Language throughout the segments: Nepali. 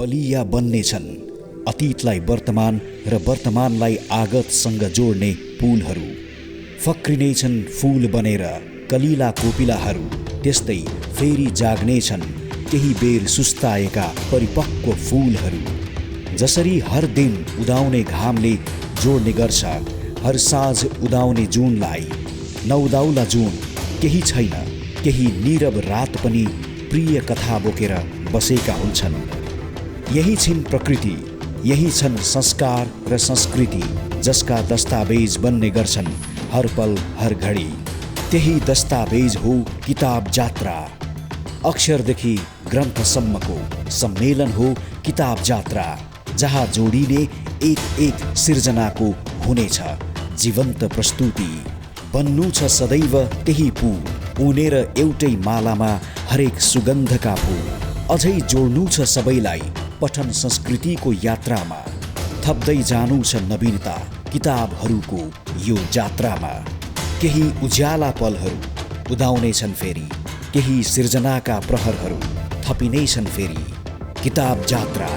बलिया बन्नेछन् अतीतलाई वर्तमान र वर्तमानलाई आगतसँग जोड्ने पुलहरू। फक्रिनेछन् फूल बनेर कलिला कोपिलाहरू, त्यस्तै फेरि जाग्नेछन् केही बेर सुस्ताएका परिपक्व फूलहरू। जसरी हर दिन उदाउने घामले जोड्ने गर्छ हर साँझ उदाउने जुनलाई, नउदाउला जुन केही छैन, केही नीरव रात पनि प्रिय कथा बोकेर बसेका हुन्छन्। यही छिन् प्रकृति, यही छन् संस्कार र संस्कृति, जसका दस्तावेज बन्ने गर्छन् हर पल हर घडी। त्यही दस्तावेज हो किताब जात्रा। अक्षरदेखि ग्रन्थसम्मको सम्मेलन हो किताब जात्रा, जहाँ जोडिने एक एक सिर्जनाको हुनेछ जीवन्त प्रस्तुति। बन्नु छ सदैव त्यही पुल, उनेर एउटै मालामा हरेक सुगन्धका फूल। अझै जोड्नु छ सबैलाई पठन संस्कृतिको यात्रामा, थप्दै जानु छ नवीनता किताबहरूको यो जात्रामा। केही उज्याला पलहरू उदाउनेछन् फेरि, केही सिर्जनाका प्रहरहरू थपिनेछन् फेरि। किताब जात्रा।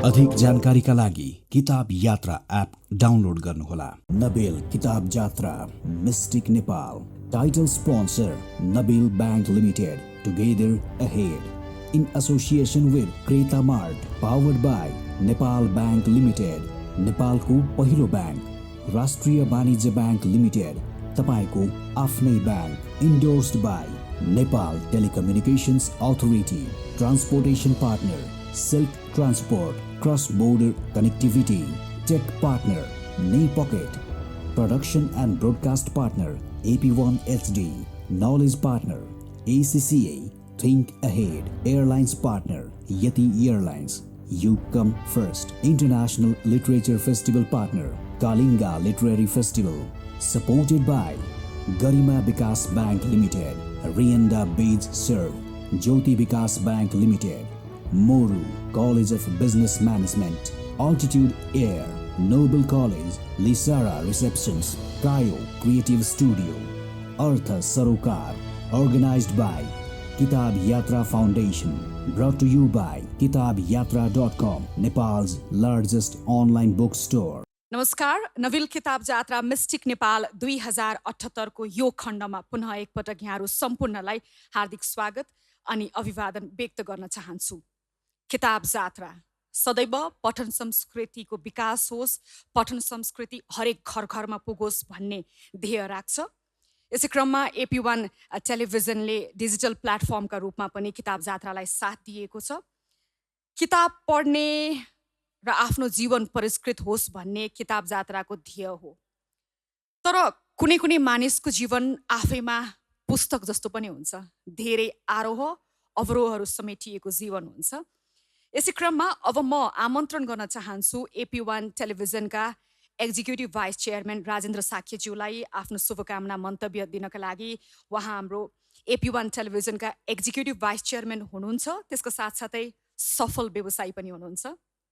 अधिक जानकारीका लागि किताब यात्रा एप डाउनलोड गर्नुहोला। नबेल किताब जात्रा mystic Nepal. Title sponsor Nabil bank limited, together ahead in association with Kreta mart, powered by Nepal bank limited, नेपालको पहिलो बैंक। राष्ट्रिय वाणिज्य बैंक लिमिटेड, तपाईको आफ्नै bank. Endorsed by Nepal telecommunications authority. Transportation partner silk transport, cross border connectivity. Tech partner नी pocket. Production and broadcast partner AP1 HD। Knowledge partner ACCA think ahead. Airlines partner Yeti airlines, you come first. International literature festival partner Kalinga literary festival, supported by Garima Vikas Bank Limited, Rianda Beach Serve, Jyoti Vikas Bank Limited, Moru College of Business Management, Altitude Air, Noble College, Lisara Receptions, Kayo Creative Studio, Artha Sarokar, organized by Kitab Yatra Foundation, brought to you by kitabyatra.com, Nepal's largest online bookstore. नमस्कार, नविल किताब जात्रा मिस्टिक नेपाल 2078 को यो खण्डमा पुनः एकपटक यहाँहरू सम्पूर्णलाई हार्दिक स्वागत अनि अभिवादन व्यक्त गर्न चाहन्छु। किताब जात्रा सदैव पठन संस्कृतिको विकास होस्, पठन संस्कृति हरेक घर घरमा पुगोस् भन्ने ध्येय राख्छ। यसै क्रममा AP1 टेलिभिजनले डिजिटल प्लेटफर्मका रूपमा पनि किताब जात्रालाई साथ दिएको छ। किताब पढ्ने र आफ्नो जीवन परिष्कृत होस् भन्ने किताब जात्राको ध्येय हो। तर कुनै कुनै मानिसको जीवन आफैमा पुस्तक जस्तो पनि हुन्छ, धेरै आरोह अवरोहहरू समेटिएको जीवन हुन्छ। यसै क्रममा अब म आमन्त्रण गर्न चाहन्छु AP1 टेलिभिजनका एक्जिक्युटिभ भाइस चेयरम्यान राजेन्द्र साक्यज्यूलाई आफ्नो शुभकामना मन्तव्य दिनका लागि। उहाँ हाम्रो AP1 टेलिभिजनका एक्जिक्युटिभ भाइस चेयरम्यान हुनुहुन्छ, त्यसको साथसाथै सफल व्यवसायी पनि हुनुहुन्छ।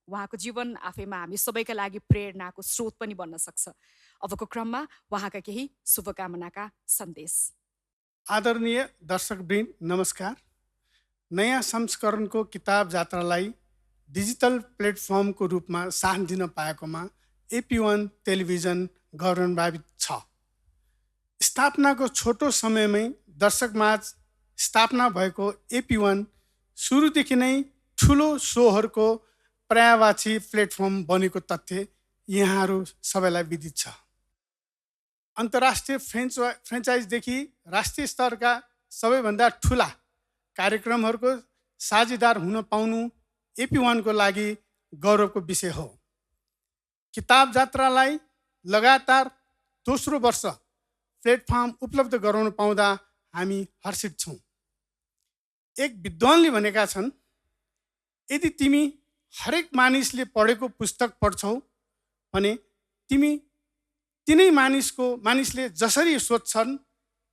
उहाँको जीवन आफैमा हामी सबैका लागि प्रेरणाको स्रोत पनि बन्न सक्छ। अबको क्रममा उहाँका केही शुभकामनाका सन्देश। आदरणीय दर्शकवृन्द नमस्कार। नयाँ संस्करणको किताब जात्रालाई डिजिटल प्लेटफर्मको रूपमा साथ दिन पाएकोमा AP1 टेलिभिजन गौरवान्वित छ। स्थापनाको छोटो समयमै दर्शकमाझ स्थापना भएको AP1 सुरुदेखि नै ठुलो सोहरूको पर्यायवाची प्लेटफर्म बनेको तथ्य यहाँहरू सबैलाई विदित छ। अन्तर्राष्ट्रिय फ्रेन्चाइजदेखि राष्ट्रिय स्तरका सबैभन्दा ठुला कार्यक्रमहरूको साझेदार हुन पाउनु AP1 को लागि गौरवको विषय हो। किताब जात्रालाई लगातार दोस्रो वर्ष प्लेटफर्म उपलब्ध गराउन पाउँदा हामी हर्षित छौँ। एक विद्वानले भनेका छन्, यदि तिमी हरेक मानिसले पढेको पुस्तक पढ्छौ भने तिमी तिनै मानिसले जसरी सोच्छन्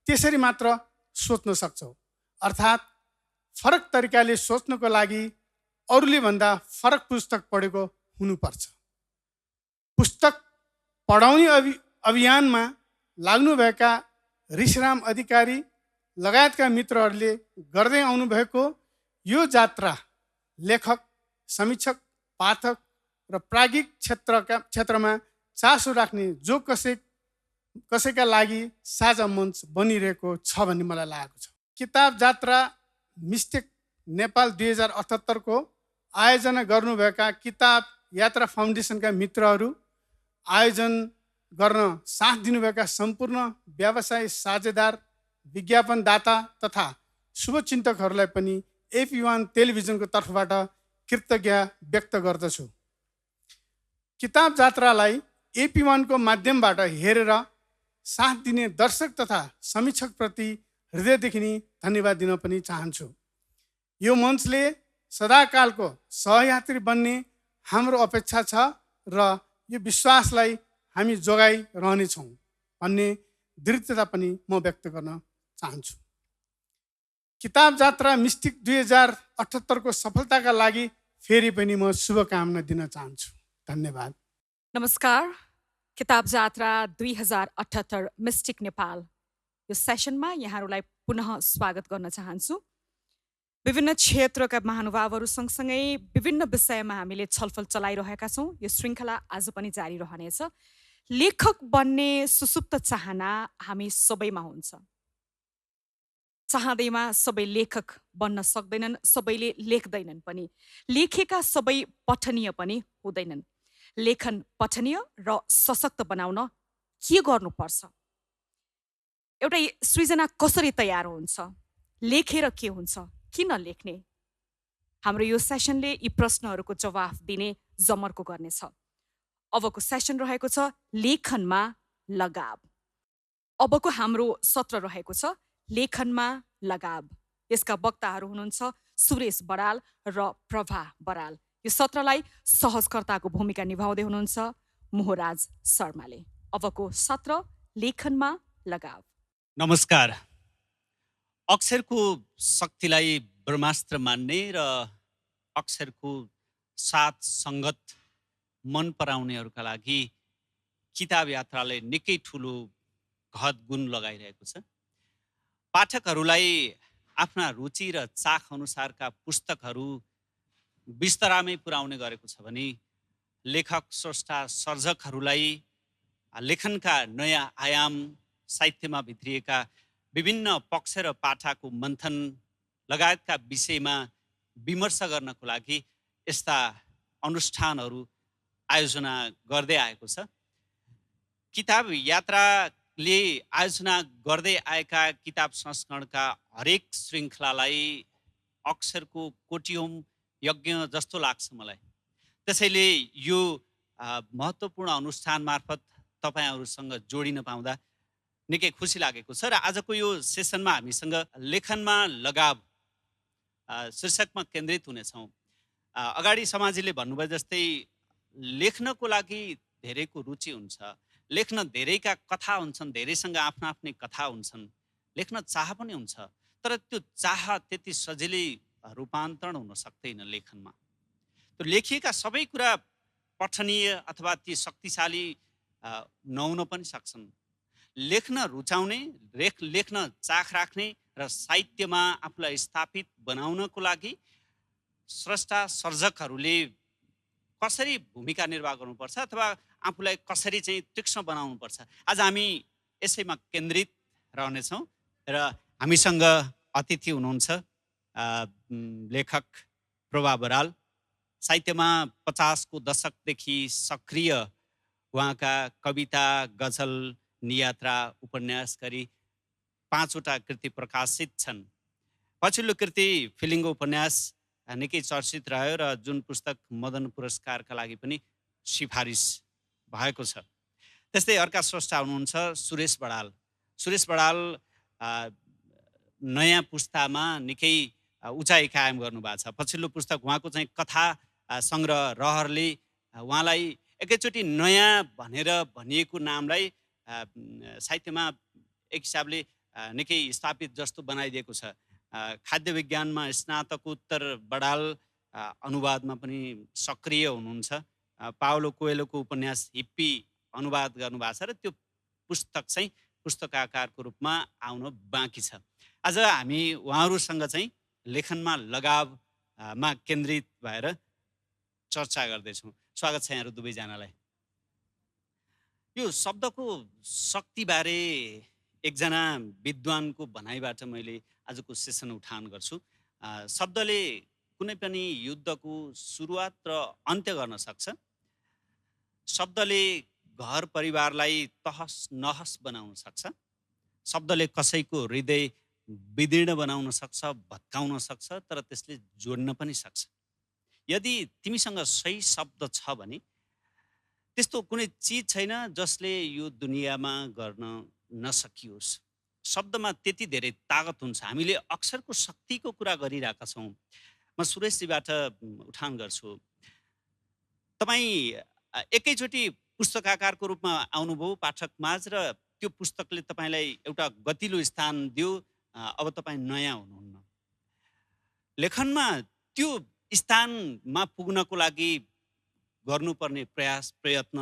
त्यसरी मात्र सोच्न सक्छौ। अर्थात् फरक तरिकाले सोच्नको लागि अरूले भन्दा फरक पुस्तक पढेको हुनुपर्छ। पुस्तक पढाउने अभियानमा लाग्नुभएका ऋषिराम अधिकारी लगायतका मित्रहरूले गर्दै आउनुभएको यो जात्रा लेखक समीक्षक, पाठक र प्राज्ञिक क्षेत्रमा चासो राख्ने जो कसैका लागि साझा मञ्च बनिरहेको छ भन्ने मलाई लागेको छ। किताब जात्रा मिस्टेक नेपाल 2078 को आयोजना गर्नुभएका किताब यात्रा फाउन्डेसनका मित्रहरू, आयोजन गर्न साथ दिनुभएका सम्पूर्ण व्यवसाय साझेदार, विज्ञापनदाता तथा शुभचिन्तकहरूलाई पनि AP1 टेलिभिजनको तर्फबाट कृतज्ञता व्यक्त गर्दछु। किताब जात्रालाई AP1 को माध्यमबाट हेरेर साथ दिने दर्शक तथा समीक्षकप्रति हृदयदेखि नै धन्यवाद दिन पनि चाहन्छु। यो मञ्चले सदाकालको सहयात्री बन्ने हाम्रो अपेक्षा छ र यो विश्वासलाई हामी जोगाइरहनेछौँ भन्ने दृढता पनि म व्यक्त गर्न चाहन्छु। किताब जात्रा मिस्टिक 2078 को सफलताका लागि फेरि पनि म शुभकामना दिन चाहन्छु। धन्यवाद। नमस्कार। किताब जात्रा 2078 मिस्टिक नेपाल यो सेसनमा यहाँहरूलाई पुनः स्वागत गर्न चाहन्छु। विभिन्न क्षेत्रका महानुभावहरू सँगसँगै विभिन्न विषयमा हामीले छलफल चलाइरहेका छौँ। यो श्रृङ्खला आज पनि जारी रहनेछ। लेखक बन्ने सुसुप्त चाहना हामी सबैमा हुन्छ। चाहँदैमा सबै लेखक बन्न सक्दैनन्, सबैले लेख्दैनन् पनि। लेखेका सबै पठनीय पनि हुँदैनन्। लेखन पठनीय र सशक्त बनाउन के गर्नुपर्छ? एउटा सृजना कसरी तयार हुन्छ? लेखेर के हुन्छ? किन लेख्ने? हाम्रो यो सेसनले यी प्रश्नहरूको जवाफ दिने जमर्को गर्नेछ। अबको सेसन रहेको छ लेखनमा लगाव। अबको हाम्रो सत्र रहेको छ लेखनमा लगाव। यसका वक्ताहरू हुनुहुन्छ सुरेश बडाल र प्रभा बराल। यो सत्रलाई सहजकर्ताको भूमिका निभाउँदै हुनुहुन्छ मोहराज शर्माले। अबको सत्र लेखनमा लगाव। नमस्कार। अक्षरको शक्तिलाई ब्रह्मास्त्र मान्ने र अक्षरको साथ सङ्गत मन पराउनेहरूका लागि किताब यात्राले निकै ठुलो घत गुण लगाइरहेको छ। पाठकहरूलाई आफ्ना रुचि र चाख अनुसारका पुस्तकहरू बिस्तरामै पुर्याउने गरेको छ भने लेखक, स्रष्टा, सर्जकहरूलाई लेखनका नयाँ आयाम, साहित्यमा भित्रिएका विभिन्न पक्ष र पाठाको मन्थन लगायतका विषयमा विमर्श गर्नको लागि यस्ता अनुष्ठानहरू आयोजना गर्दै आएको छ। किताब यात्राले आयोजना गर्दै आएका किताब संस्करणका हरेक श्रृङ्खलालाई अक्षरको कोटियोम यज्ञ जस्तो लाग्छ मलाई। त्यसैले यो महत्त्वपूर्ण अनुष्ठान मार्फत तपाईँहरूसँग जोडिन पाउँदा निकै खुसी लागेको छ। र आजको यो सेसनमा हामीसँग लेखनमा लगाव शीर्षकमा केन्द्रित हुनेछौँ। अगाडि समाजले भन्नुभयो जस्तै लेख्नको लागि धेरैको रुचि हुन्छ, लेख्न धेरैका कथा हुन्छन्, धेरैसँग आफ्ना आफ्नै कथा हुन्छन्, लेख्न चाह पनि हुन्छ, तर त्यो चाह त्यति सजिलै रूपान्तरण हुन सक्दैन लेखनमा। त्यो लेखिएका सबै कुरा पठनीय अथवा ती शक्तिशाली नहुन पनि सक्छन्। लेख्न रुचाउने, लेख्न चाख राख्ने र साहित्यमा आफूलाई स्थापित बनाउनको लागि स्रष्टा सर्जकहरूले कसरी भूमिका निर्वाह गर्नुपर्छ अथवा आफूलाई कसरी चाहिँ तीक्ष्ण बनाउनुपर्छ, आज हामी यसैमा केन्द्रित रहनेछौँ। र हामीसँग अतिथि हुनुहुन्छ लेखक प्रभा बराल। साहित्यमा 50 को दशकदेखि सक्रिय उहाँका कविता, गजल, नियात्रा, उपन्यास गरी 5 वटा कृति प्रकाशित छन्। पछिल्लो कृति फिलिङ्गो उपन्यास निकै चर्चित रह्यो र जुन पुस्तक मदन पुरस्कारका लागि पनि सिफारिस भएको छ। त्यस्तै अर्का स्रष्टा हुनुहुन्छ सुरेश बडाल। सुरेश बडाल नयाँ पुस्तामा निकै उचाइ कायम गर्नुभएको छ। पछिल्लो पुस्तक उहाँको चाहिँ कथा सङ्ग्रह रहरले उहाँलाई एकैचोटि नयाँ भनेर भनिएको नामलाई साहित्यमा एक हिसाबले निकै स्थापित जस्तो बनाइदिएको छ। खाद्य विज्ञानमा स्नातकोत्तर बडाल अनुवादमा पनि सक्रिय हुनुहुन्छ। पाउलो कोएलोको उपन्यास हिप्पी अनुवाद गर्नुभएको छ र त्यो पुस्तक चाहिँ पुस्तकाकारको रूपमा आउन बाँकी छ। आज हामी उहाँहरूसँग चाहिँ लेखनमा लगावमा केन्द्रित भएर चर्चा गर्दैछौँ। स्वागत छ यहाँहरू दुवैजनालाई। यो शब्दको शक्तिबारे एकजना विद्वानको भनाइबाट मैले आजको सेसन उठान गर्छु। शब्दले कुनै पनि युद्धको सुरुवात र अन्त्य गर्न सक्छ। शब्दले घर परिवारलाई तहस नहस बनाउन सक्छ। शब्दले कसैको हृदय विदीर्ण बनाउन सक्छ, भत्काउन सक्छ, तर त्यसले जोड्न पनि सक्छ। यदि तिमीसँग सही शब्द छ भने त्यस्तो कुनै चिज छैन जसले यो दुनियाँमा गर्न नसकियोस्। शब्दमा त्यति धेरै तागत हुन्छ। हामीले अक्षरको शक्तिको कुरा गरिरहेका छौँ। म सुरेशजीबाट उठान गर्छु। तपाईँ एकैचोटि पुस्तकाकारको रूपमा आउनुभयो पाठकमाझ र त्यो पुस्तकले तपाईँलाई एउटा गतिलो स्थान दियो। अब तपाईँ नयाँ हुनुहुन्न। लेखनमा त्यो स्थानमा पुग्नको लागि गर्नुपर्ने प्रयास प्रयत्न,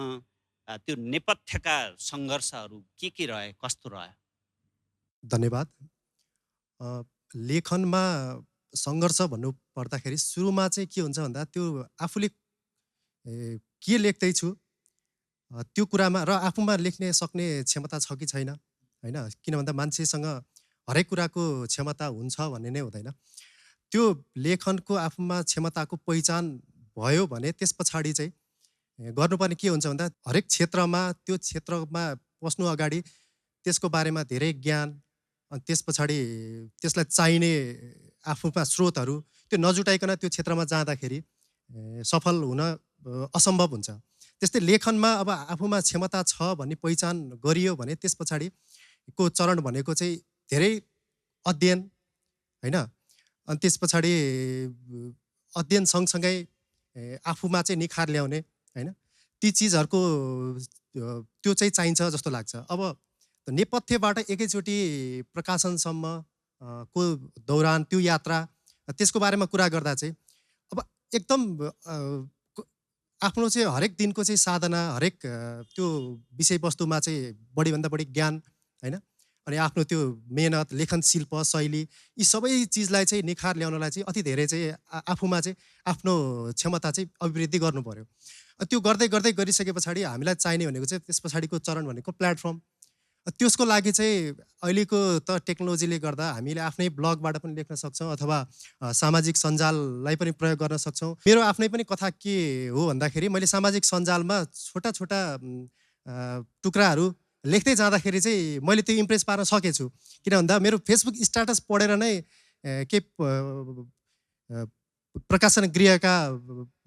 त्यो नेपथ्यका सङ्घर्षहरू के रहे, कस्तो रह्यो? धन्यवाद। लेखनमा सङ्घर्ष भन्नु पर्दाखेरि सुरुमा चाहिँ के हुन्छ भन्दा त्यो आफूले के लेख्दैछु त्यो कुरामा र आफूमा लेख्ने सक्ने क्षमता छ कि छैन, होइन? किन भन्दा मान्छेसँग हरेक कुराको क्षमता हुन्छ भन्ने नै हुँदैन। त्यो लेखनको आफूमा क्षमताको पहिचान भयो भने त्यस पछाडि चाहिँ गर्नुपर्ने के हुन्छ भन्दा हरेक क्षेत्रमा त्यो क्षेत्रमा पस्नु अगाडि त्यसको बारेमा धेरै ज्ञान, अनि त्यस पछाडि त्यसलाई चाहिने आफूमा स्रोतहरू त्यो नजुटाइकन त्यो क्षेत्रमा जाँदाखेरि सफल हुन असम्भव हुन्छ। त्यस्तै लेखनमा अब आफूमा क्षमता छ भन्ने पहिचान गरियो भने त्यस पछाडिको चरण भनेको चाहिँ धेरै अध्ययन, होइन? अनि त्यस पछाडि अध्ययन सँगसँगै आफूमा चाहिँ निखार ल्याउने, होइन? ती चिजहरूको त्यो चाहिँ चाहिन्छ जस्तो लाग्छ। अब नेपथ्यबाट एकैचोटि प्रकाशनसम्म को दौरान त्यो यात्रा त्यसको बारेमा कुरा गर्दा चाहिँ अब एकदम आफ्नो चाहिँ हरेक दिनको चाहिँ साधना, हरेक त्यो विषयवस्तुमा चाहिँ बढीभन्दा बढी ज्ञान, होइन? अनि आफ्नो त्यो मेहनत, लेखन शिल्प, शैली, यी सबै चिजलाई चाहिँ निखार ल्याउनलाई चाहिँ अति धेरै चाहिँ आफूमा चाहिँ आफ्नो क्षमता चाहिँ अभिवृद्धि गर्नु पर्यो। त्यो गर्दै गर्दै गरिसके पछाडि हामीलाई चाहिने भनेको चाहिँ त्यस पछाडिको चरण भनेको प्लेटफर्म। त्यसको लागि चाहिँ अहिलेको त टेक्नोलोजीले गर्दा हामीले आफ्नै ब्लगबाट पनि लेख्न सक्छौँ अथवा सामाजिक सञ्जाललाई पनि प्रयोग गर्न सक्छौँ। मेरो आफ्नै पनि कथा के हो भन्दाखेरि मैले सामाजिक सञ्जालमा छोटा छोटा टुक्राहरू लेख्दै जाँदाखेरि चाहिँ मैले त्यो इम्प्रेस पार्न सकेछु। किन भन्दा मेरो फेसबुक स्ट्याटस पढेर नै के प्रकाशन गृहका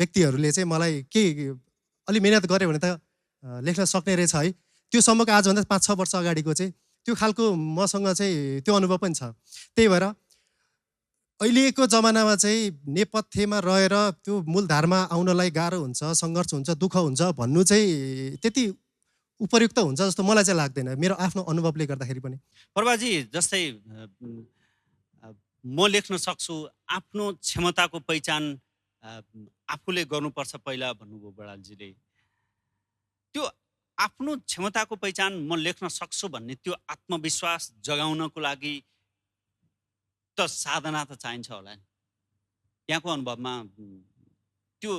व्यक्तिहरूले चाहिँ मलाई के अलि मेहनत गऱ्यो भने त लेख्न सक्ने रहेछ है, त्यो सम्मको आजभन्दा 5-6 वर्ष अगाडिको चाहिँ त्यो खालको मसँग चाहिँ त्यो अनुभव पनि छ। त्यही भएर अहिलेको जमानामा चाहिँ नेपथ्यमा रहेर त्यो मूलधारमा आउनलाई गाह्रो हुन्छ, सङ्घर्ष हुन्छ, दुःख हुन्छ भन्नु चाहिँ त्यति उपयुक्त हुन्छ जस्तो मलाई चाहिँ लाग्दैन, मेरो आफ्नो अनुभवले गर्दाखेरि पनि। प्रभाजी, जस्तै म लेख्न सक्छु, आफ्नो क्षमताको पहिचान आफूले गर्नुपर्छ पहिला भन्नुभयो बडालजीले। त्यो आफ्नो क्षमताको पहिचान म लेख्न सक्छु भन्ने त्यो आत्मविश्वास जगाउनको लागि त साधना त चाहिन्छ होला नि। यहाँको अनुभवमा त्यो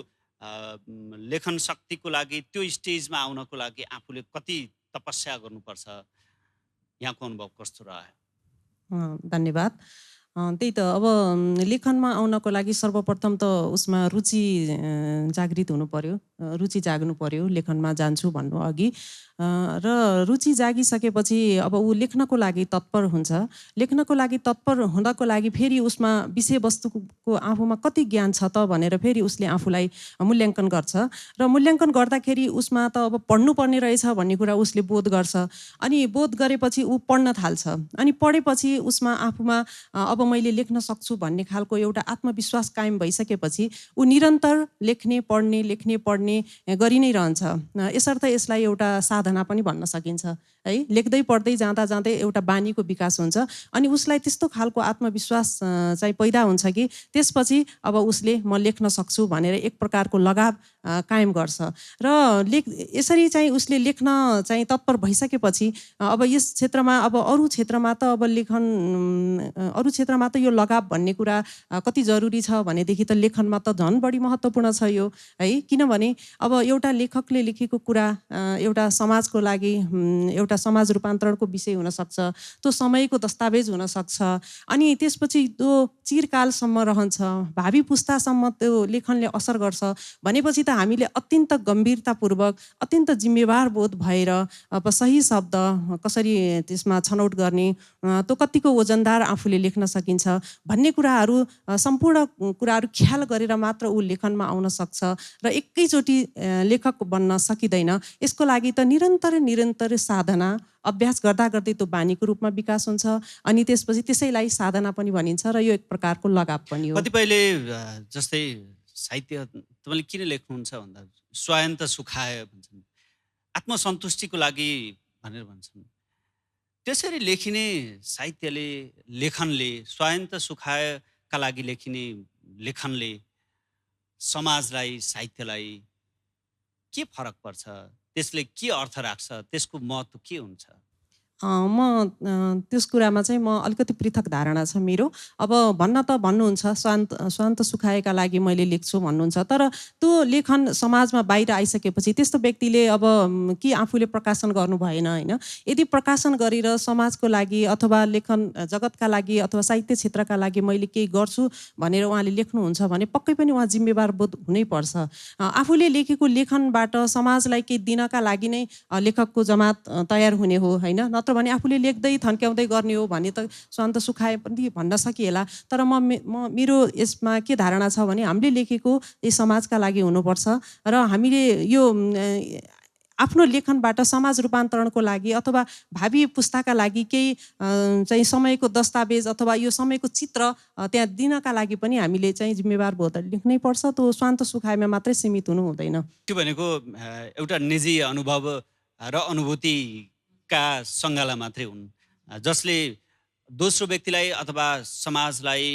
लेखन शक्तिको लागि, त्यो स्टेजमा आउनको लागि आफूले कति तपस्या गर्नुपर्छ, यहाँको अनुभव कस्तो रह्यो? धन्यवाद। त्यही त, अब लेखनमा आउनको लागि सर्वप्रथम त उसमा रुचि जागृत हुनु पर्यो, रुचि जाग्नु पर्यो लेखनमा जान्छु भन्नु अघि। र रुचि जागिसकेपछि अब ऊ लेख्नको लागि तत्पर हुन्छ। लेख्नको लागि तत्पर हुँदाको लागि फेरि उसमा विषयवस्तुको आफूमा कति ज्ञान छ त भनेर फेरि उसले आफूलाई मूल्याङ्कन गर्छ। र मूल्याङ्कन गर्दाखेरि उसमा त अब पढ्नुपर्ने रहेछ भन्ने कुरा उसले बोध गर्छ। अनि बोध गरेपछि ऊ पढ्न थाल्छ। अनि पढेपछि उसमा आफूमा अब मैले लेख्न सक्छु भन्ने खालको एउटा आत्मविश्वास कायम भइसकेपछि ऊ निरन्तर लेख्ने पढ्ने गरि नै रहन्छ। यसर्थ यसलाई एउटा साधना पनि भन्न सकिन्छ है। लेख्दै पढ्दै जाँदा जाँदै एउटा बानीको विकास हुन्छ अनि उसलाई त्यस्तो खालको आत्मविश्वास चाहिँ पैदा हुन्छ कि त्यसपछि अब उसले म लेख्न सक्छु भनेर एक प्रकारको लगाव कायम गर्छ। र यसरी चाहिँ उसले लेख्न चाहिँ तत्पर भइसकेपछि अब यस क्षेत्रमा अब अरू क्षेत्रमा त अब लेखन अरू क्षेत्रमा क्षेत्रमा त यो लगाव भन्ने कुरा कति जरुरी छ भनेदेखि त लेखनमा त झन् बढी महत्त्वपूर्ण छ यो, है। किनभने अब एउटा लेखकले लेखेको कुरा एउटा समाजको लागि एउटा समाज रूपान्तरणको विषय हुनसक्छ, त्यो समयको दस्तावेज हुनसक्छ, अनि त्यसपछि त्यो चिरकालसम्म रहन्छ, भावी पुस्तासम्म त्यो लेखनले असर गर्छ भनेपछि त हामीले अत्यन्त गम्भीरतापूर्वक, अत्यन्त जिम्मेवार बोध भएर अब सही शब्द कसरी त्यसमा छनौट गर्ने, त्यो कतिको वजनदार आफूले लेख्न सकिन्छ भन्ने कुराहरू, सम्पूर्ण कुराहरू ख्याल गरेर मात्र ऊ लेखनमा आउन सक्छ र एकैचोटि लेखक बन्न सकिँदैन। यसको लागि त निरन्तर साधना, अभ्यास गर्दा गर्दै त्यो बानीको रूपमा विकास हुन्छ, अनि त्यसपछि त्यसैलाई साधना पनि भनिन्छ र यो एक प्रकारको लगाव पनि हो। कतिपयले जस्तै साहित्य तपाईँले किन लेख्नुहुन्छ भन्दा स्वायन्त सुखाय भन्छन्, आत्मसन्तुष्टिको लागि भनेर भन्छन्। त्यसरी लेखिने साहित्यले, लेखनले, स्वायन्त सुखायका लागि लेखिने लेखनले समाजलाई, साहित्यलाई के फरक पर्छ? त्यसले के अर्थ राख्छ? त्यसको महत्त्व के हुन्छ? म त्यस कुरामा चाहिँ म अलिकति पृथक धारणा छ मेरो। अब भन्न त भन्नुहुन्छ स्वान्त सुखाएका लागि मैले लेख्छु भन्नुहुन्छ, तर त्यो लेखन समाजमा बाहिर आइसकेपछि त्यस्तो व्यक्तिले अब कि आफूले प्रकाशन गर्नु भएन, होइन। यदि प्रकाशन गरेर समाजको लागि अथवा लेखन जगतका लागि अथवा साहित्य क्षेत्रका लागि मैले केही गर्छु भनेर उहाँले लेख्नुहुन्छ भने पक्कै पनि उहाँ जिम्मेवार बोध हुनैपर्छ। आफूले लेखेको लेखनबाट समाजलाई केही दिनका लागि नै लेखकको जमात तयार हुने हो, होइन। नत्र भने आफूले लेख्दै थन्क्याउँदै गर्ने हो भने त स्वान्त सुखाए पनि भन्न सकिएला। तर मेरो यसमा के धारणा छ भने हामीले लेखेको यस समाजका लागि हुनुपर्छ र हामीले यो आफ्नो लेखनबाट समाज रूपान्तरणको लागि अथवा भावी पुस्ताका लागि केही चाहिँ समयको दस्तावेज अथवा यो समयको चित्र त्यहाँ दिनका लागि पनि हामीले चाहिँ जिम्मेवार बोध लेख्नै पर्छ। त्यो स्वान्त सुखाएमा मात्रै सीमित हुनु हुँदैन। त्यो भनेको एउटा निजी अनुभव र अनुभूतिका सङ्गाला मात्रै हुन्, जसले दोस्रो व्यक्तिलाई अथवा समाजलाई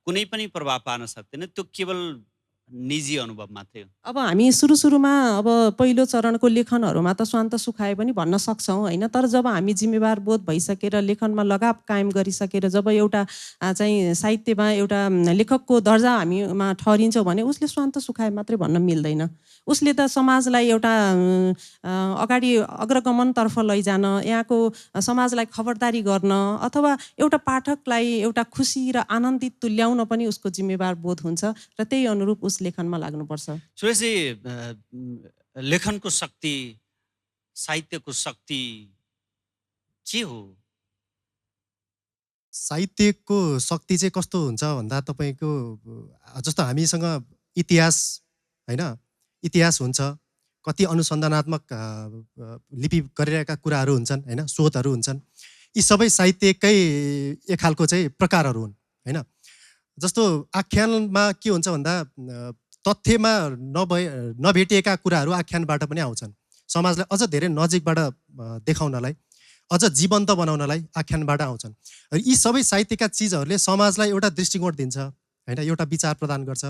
कुनै पनि प्रभाव पार्न सक्दैन। त्यो केवल निजी अनुभव मात्रै हो। अब हामी सुरुमा अब पहिलो चरणको लेखनहरूमा त स्वान्त सुखाए पनि भन्न सक्छौँ, होइन। तर जब हामी जिम्मेवार बोध भइसकेर लेखनमा लगाव कायम गरिसकेर जब एउटा चाहिँ साहित्यमा एउटा लेखकको दर्जा हामीमा ठहरिन्छौँ भने उसले स्वान्त सुखाए मात्रै भन्न मिल्दैन। उसले त समाजलाई एउटा अगाडि अग्रगमनतर्फ लैजान, यहाँको समाजलाई खबरदारी गर्न अथवा एउटा पाठकलाई एउटा खुसी र आनन्दित तुल्याउन पनि उसको जिम्मेवार बोध हुन्छ र त्यही अनुरूप उस लेखनमा लाग्नुपर्छ। सुरेशजी, लेखनको शक्ति, साहित्यको शक्ति के हो? साहित्यको शक्ति चाहिँ कस्तो हुन्छ भन्दा तपाईँको जस्तो हामीसँग इतिहास, होइन, इतिहास हुन्छ, कति अनुसन्धानात्मक लिपि गरिरहेका कुराहरू हुन्छन्, होइन, शोधहरू हुन्छन्। यी सबै साहित्यकै एक खालको चाहिँ प्रकारहरू हुन्, होइन। जस्तो आख्यानमा के हुन्छ भन्दा तथ्यमा नभेटिएका कुराहरू आख्यानबाट पनि आउँछन्। समाजलाई अझ धेरै नजिकबाट देखाउनलाई, अझ जीवन्त बनाउनलाई आख्यानबाट आउँछन्। यी सबै साहित्यका चिजहरूले समाजलाई एउटा दृष्टिकोण दिन्छ, होइन, एउटा विचार प्रदान गर्छ।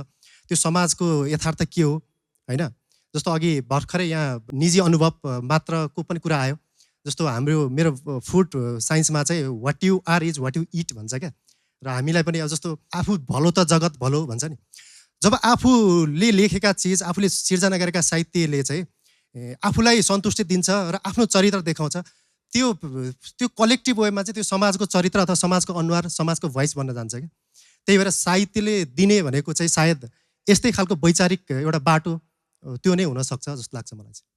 त्यो समाजको यथार्थ के हो, होइन। जस्तो अघि भर्खरै यहाँ निजी अनुभव मात्रको पनि कुरा आयो। जस्तो मेरो फुड साइन्समा चाहिँ what you are is what you eat भन्छ क्या। र हामीलाई पनि अब जस्तो आफू भलो त जगत भलो भन्छ नि। जब आफूले लेखेका चिज, आफूले सिर्जना गरेका साहित्यले चाहिँ आफूलाई सन्तुष्टि दिन्छ र आफ्नो चरित्र देखाउँछ, त्यो कलेक्टिभ वेमा चाहिँ त्यो समाजको चरित्र अथवा समाजको अनुहार, समाजको भोइस बन्न जान्छ क्या। त्यही भएर साहित्यले दिने भनेको चाहिँ सायद यस्तै खालको वैचारिक एउटा बाटो त्यो नै हुनसक्छ जस्तो लाग्छ मलाई चाहिँ।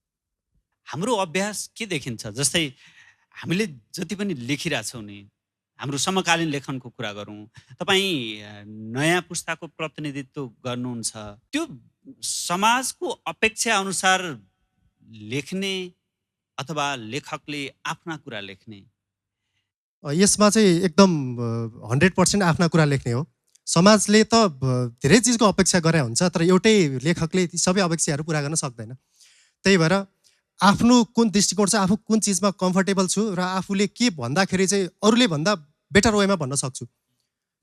हाम्रो अभ्यास के देखिन्छ? जस्तै हामीले जति पनि लेखिरहेछौँ नि, हाम्रो समकालीन लेखनको कुरा गरौँ, तपाईँ नयाँ पुस्ताको प्रतिनिधित्व गर्नुहुन्छ, त्यो समाजको अपेक्षा अनुसार लेख्ने अथवा लेखकले आफ्ना कुरा लेख्ने? यसमा चाहिँ एकदम 100% आफ्ना कुरा लेख्ने हो। समाजले त धेरै चिजको अपेक्षा गरे हुन्छ, तर एउटै लेखकले ती सबै अपेक्षाहरू पुरा गर्न सक्दैन। त्यही भएर आफ्नो कुन दृष्टिकोण छ, आफू कुन चिजमा कम्फर्टेबल छु र आफूले के भन्दाखेरि चाहिँ अरूले भन्दा बेटर वेमा भन्न सक्छु,